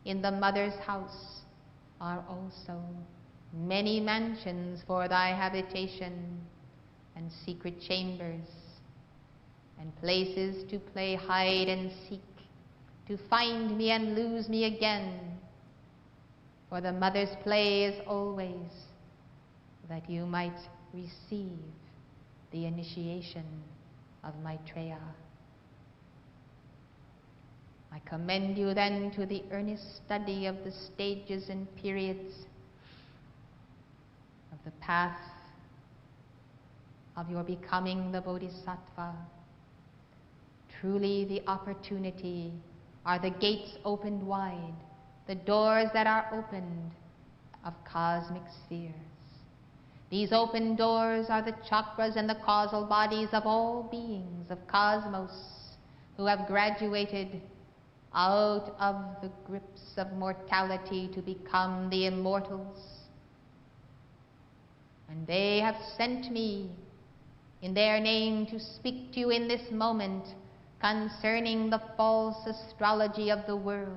D: in the mother's house are also many mansions for thy habitation, and secret chambers, and places to play hide and seek, to find me and lose me again. For the mother's play is always that you might receive the initiation of Maitreya. I commend you then to the earnest study of the stages and periods of the path of your becoming the Bodhisattva. Truly the opportunity are the gates opened wide, the doors that are opened of cosmic spheres. These open doors are the chakras and the causal bodies of all beings of cosmos who have graduated out of the grips of mortality to become the immortals. And they have sent me in their name to speak to you in this moment concerning the false astrology of the world.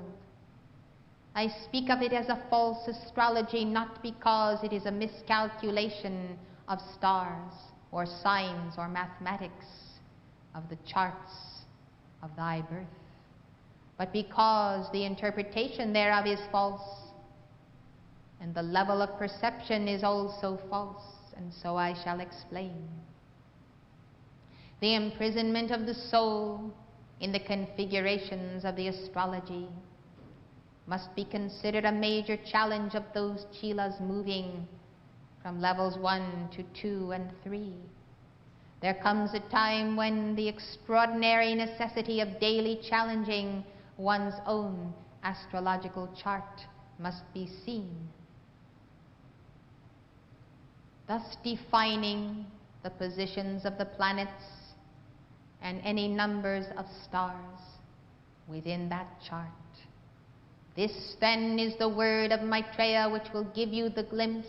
D: I speak of it as a false astrology not because it is a miscalculation of stars or signs or mathematics of the charts of thy birth, but because the interpretation thereof is false, and the level of perception is also false, and so I shall explain. The imprisonment of the soul in the configurations of the astrology must be considered a major challenge of those chelas moving from levels 1 to 2 and 3. There comes a time when the extraordinary necessity of daily challenging one's own astrological chart must be seen, thus defining the positions of the planets and any numbers of stars within that chart. This then is the word of Maitreya, which will give you the glimpse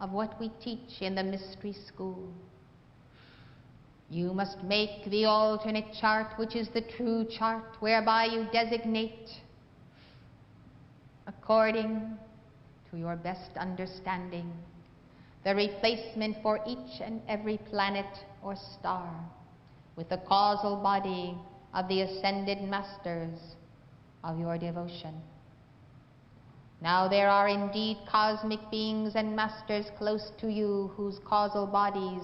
D: of what we teach in the mystery school. You must make the alternate chart, which is the true chart, whereby you designate, according to your best understanding, the replacement for each and every planet or star with the causal body of the ascended masters of your devotion. Now there are indeed cosmic beings and masters close to you whose causal bodies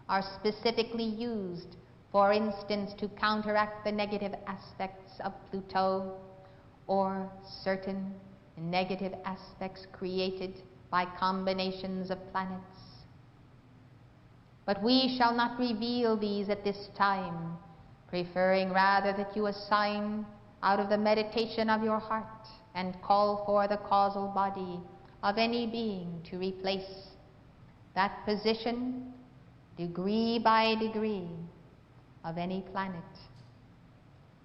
D: are specifically used, for instance, to counteract the negative aspects of Pluto or certain negative aspects created by combinations of planets. But we shall not reveal these at this time, preferring rather that you assign out of the meditation of your heart and call for the causal body of any being to replace that position degree by degree of any planet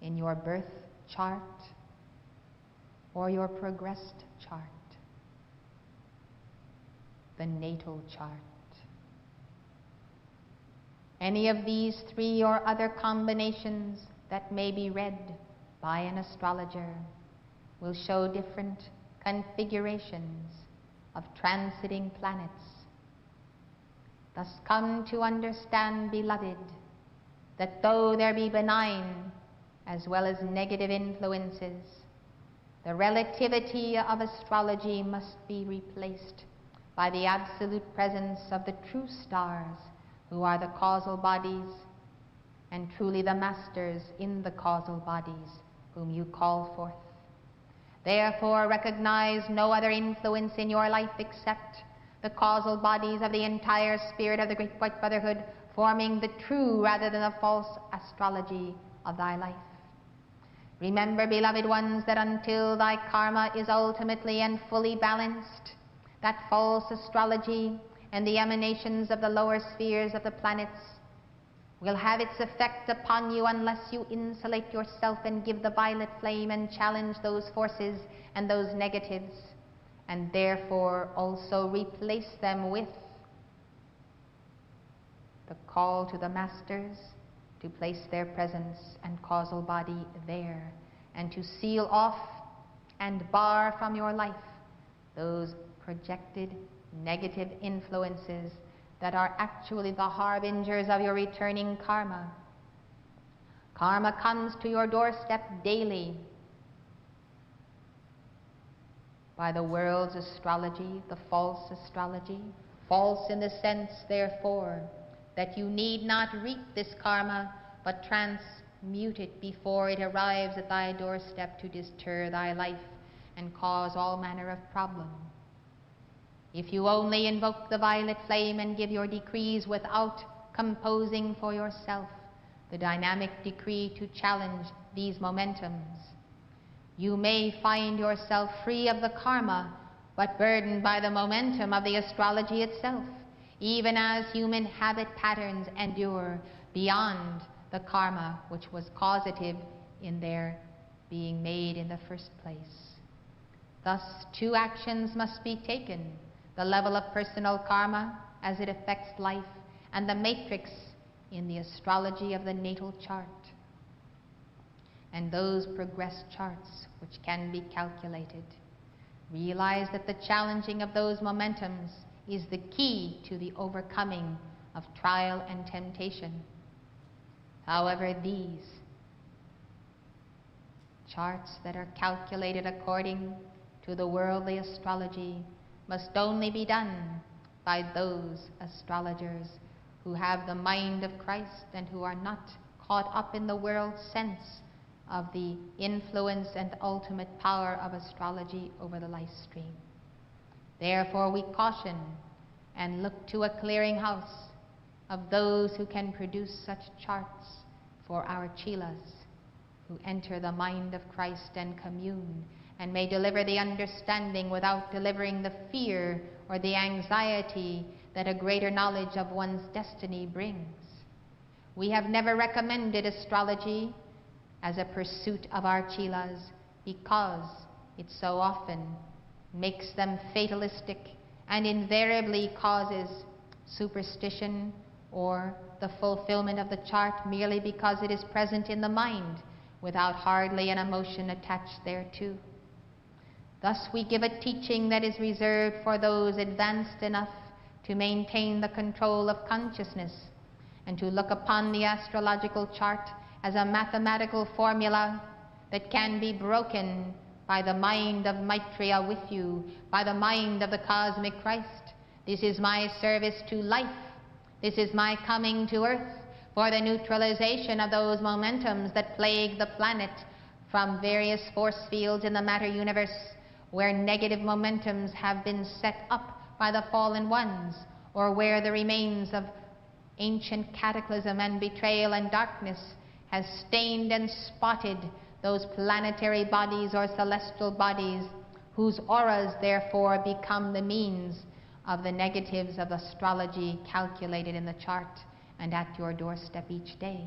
D: in your birth chart or your progressed chart, the natal chart. Any of these three or other combinations that may be read by an astrologer will show different configurations of transiting planets. Thus come to understand, beloved, that though there be benign as well as negative influences, the relativity of astrology must be replaced by the absolute presence of the true stars, who are the causal bodies and truly the masters in the causal bodies whom you call forth. Therefore recognize no other influence in your life except the causal bodies of the entire spirit of the Great White Brotherhood, forming the true rather than the false astrology of thy life. Remember, beloved ones, that until thy karma is ultimately and fully balanced, that false astrology and the emanations of the lower spheres of the planets will have its effect upon you unless you insulate yourself and give the violet flame and challenge those forces and those negatives, and therefore also replace them with the call to the masters to place their presence and causal body there, and to seal off and bar from your life those projected negative influences that are actually the harbingers of your returning karma. Karma comes to your doorstep daily by the world's astrology, the false astrology. False in the sense, therefore, that you need not reap this karma, but transmute it before it arrives at thy doorstep to disturb thy life and cause all manner of problem. If you only invoke the violet flame and give your decrees without composing for yourself the dynamic decree to challenge these momentums, You may find yourself free of the karma, but burdened by the momentum of the astrology itself, even as human habit patterns endure beyond the karma which was causative in their being made in the first place. Thus, two actions must be taken: the level of personal karma as it affects life, and the matrix in the astrology of the natal chart. And those progressed charts which can be calculated. Realize that the challenging of those momentums is the key to the overcoming of trial and temptation. However, these charts that are calculated according to the worldly astrology must only be done by those astrologers who have the mind of Christ and who are not caught up in the world's sense of the influence and ultimate power of astrology over the life stream. Therefore, we caution and look to a clearinghouse of those who can produce such charts for our chelas, who enter the mind of Christ and commune, and may deliver the understanding without delivering the fear or the anxiety that a greater knowledge of one's destiny brings. We have never recommended astrology as a pursuit of our chelas because it so often makes them fatalistic and invariably causes superstition or the fulfillment of the chart merely because it is present in the mind without hardly an emotion attached thereto. Thus we give a teaching that is reserved for those advanced enough to maintain the control of consciousness and to look upon the astrological chart as a mathematical formula that can be broken by the mind of Maitreya with you, by the mind of the cosmic Christ. This is my service to life. This is my coming to earth for the neutralization of those momentums that plague the planet from various force fields in the matter universe, where negative momentums have been set up by the fallen ones, or where the remains of ancient cataclysm and betrayal and darkness has stained and spotted those planetary bodies or celestial bodies, whose auras therefore become the means of the negatives of astrology calculated in the chart and at your doorstep each day.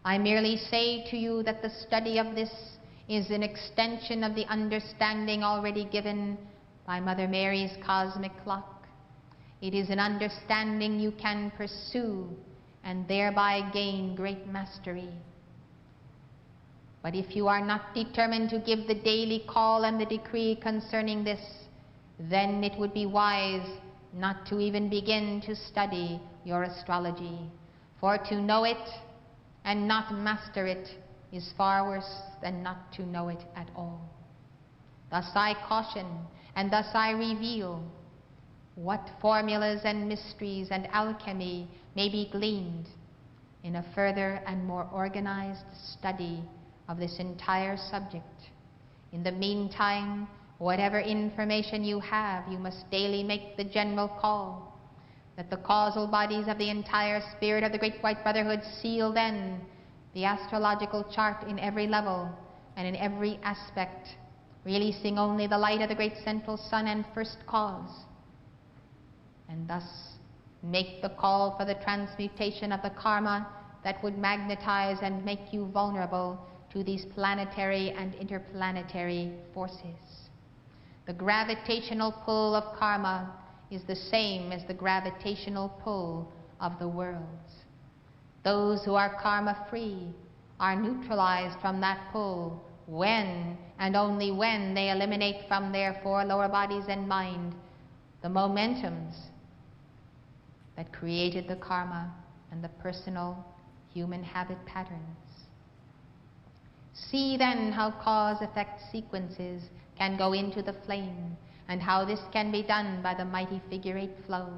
D: I merely say to you that the study of this is an extension of the understanding already given by Mother Mary's cosmic clock. It is an understanding you can pursue and thereby gain great mastery. But if you are not determined to give the daily call and the decree concerning this, then it would be wise not to even begin to study your astrology. For to know it and not master it is far worse than not to know it at all. Thus I caution and thus I reveal what formulas and mysteries and alchemy may be gleaned in a further and more organized study of this entire subject. In the meantime, whatever information you have, you must daily make the general call that the causal bodies of the entire spirit of the Great White Brotherhood seal then the astrological chart in every level and in every aspect, releasing only the light of the great central sun and first cause, and thus make the call for the transmutation of the karma that would magnetize and make you vulnerable to these planetary and interplanetary forces. The gravitational pull of karma is the same as the gravitational pull of the worlds. Those who are karma-free are neutralized from that pull when and only when they eliminate from their four lower bodies and mind the momentums that created the karma and the personal human habit patterns. See then how cause-effect sequences can go into the flame, and how this can be done by the mighty figure-8 flow.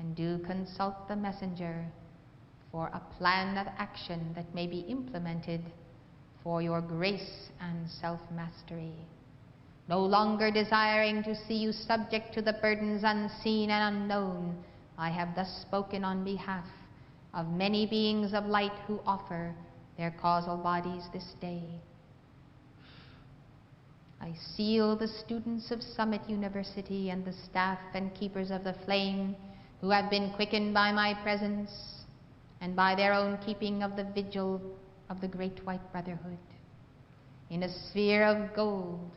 D: And do consult the messenger for a plan of action that may be implemented for your grace and self-mastery. No longer desiring to see you subject to the burdens unseen and unknown, I have thus spoken on behalf of many beings of light who offer their causal bodies this day.
B: I seal the students of Summit University and the staff and keepers of the flame who have been quickened by my presence and by their own keeping of the vigil of the Great White Brotherhood, in a sphere of gold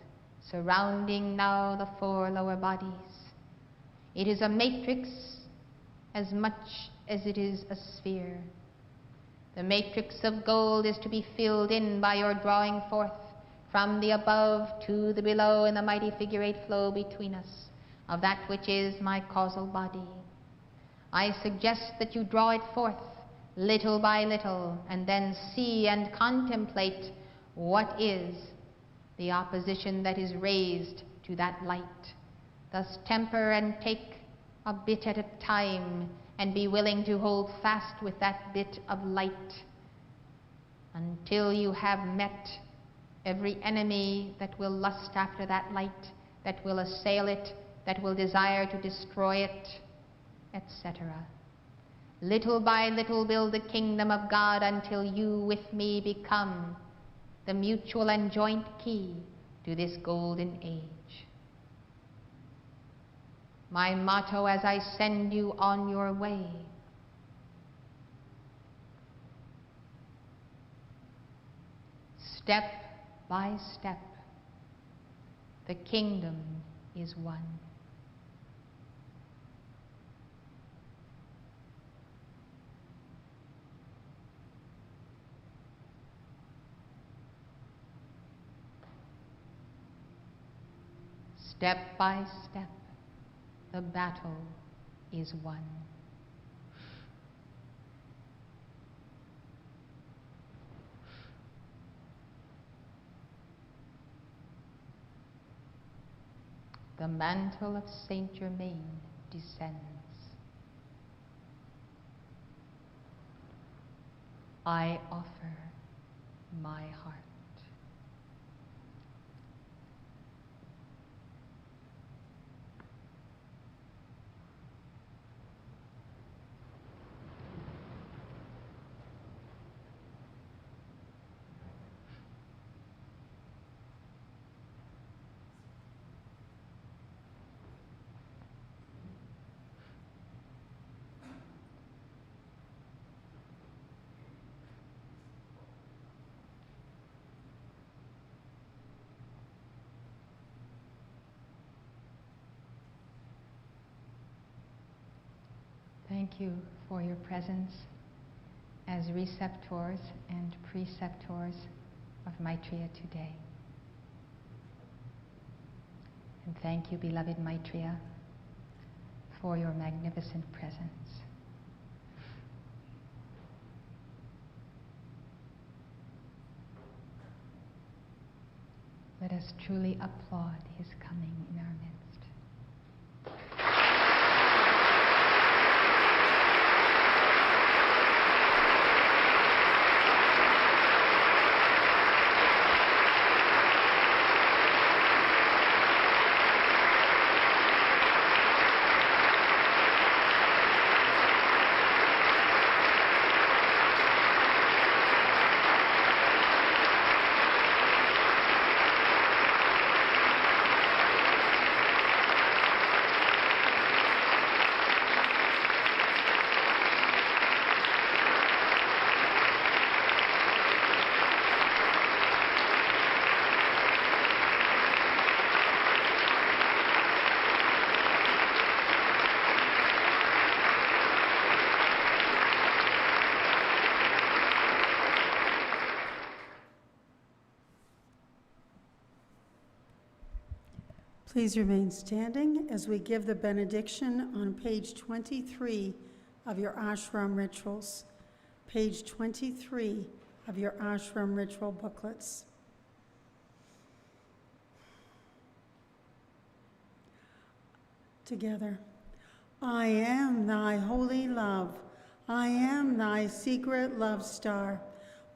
B: surrounding now the four lower bodies. It is a matrix as much as it is a sphere. The matrix of gold is to be filled in by your drawing forth from the above to the below in the mighty figure-8 flow between us of that which is my causal body. I suggest that you draw it forth little by little, and then see and contemplate what is the opposition that is raised to that light. Thus temper and take a bit at a time, and be willing to hold fast with that bit of light until you have met every enemy that will lust after that light, that will assail it, that will desire to destroy it, etc. Little by little build the kingdom of God until you with me become the mutual and joint key to this golden age. My motto as I send you on your way: step by step, the kingdom is one. Step by step, the battle is won. The mantle of Saint Germain descends. I offer my heart. Thank you for your presence as receptors and preceptors of Maitreya today. And thank you, beloved Maitreya, for your magnificent presence. Let us truly applaud his coming in our midst.
C: Please remain standing as we give the benediction on page 23 of your ashram rituals. Page 23 of your ashram ritual booklets. Together. I am thy holy love. I am thy secret love star,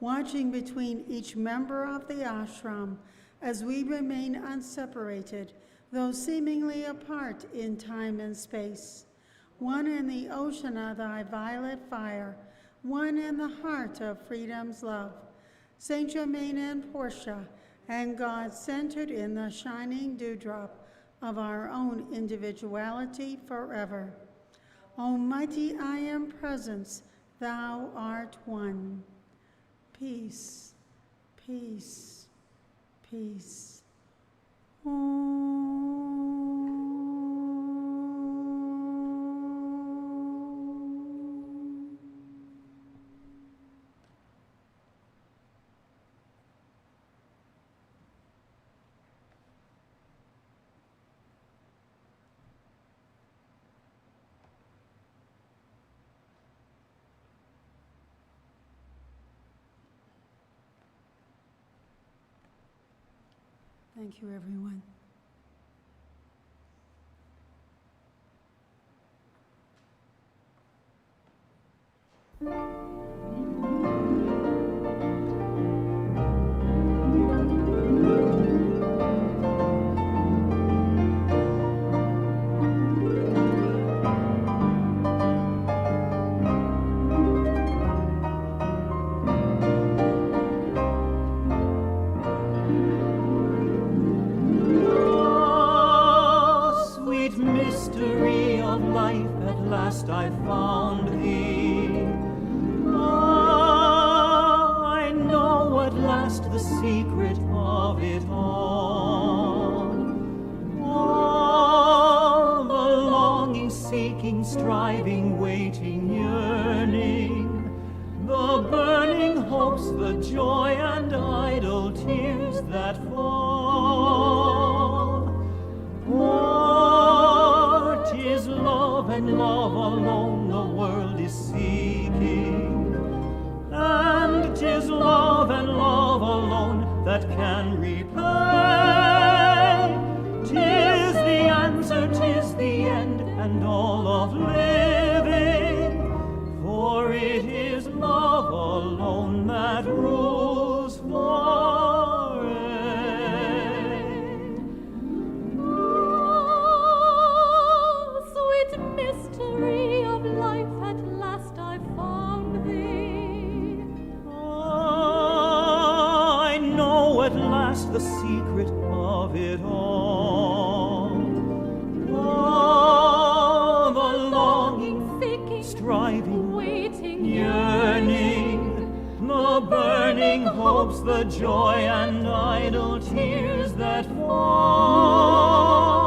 C: watching between each member of the ashram as we remain unseparated, though seemingly apart in time and space. One in the ocean of thy violet fire, one in the heart of freedom's love. Saint Germain and Portia, and God centered in the shining dewdrop of our own individuality forever. Almighty I Am Presence, thou art one. Peace, peace, peace. Thank you, everyone.
A: I found thee. Ah, I know at last the secret of it all. All the longing, seeking, striving, waiting, yearning, the burning hopes, the joy and idle tears that fall. For 'tis love and love alone the world is seeking, and 'tis love and love alone that can repay. 'Tis the answer, 'tis the end, and all of living, for it is love alone that rules forever.
G: Oh, sweet mystery of life, at last I found thee.
A: I know at last the secret of it all. Oh, the longing,
G: Seeking,
A: striving,
G: waiting,
A: yearning, the burning hopes, the joy and idle tears that fall.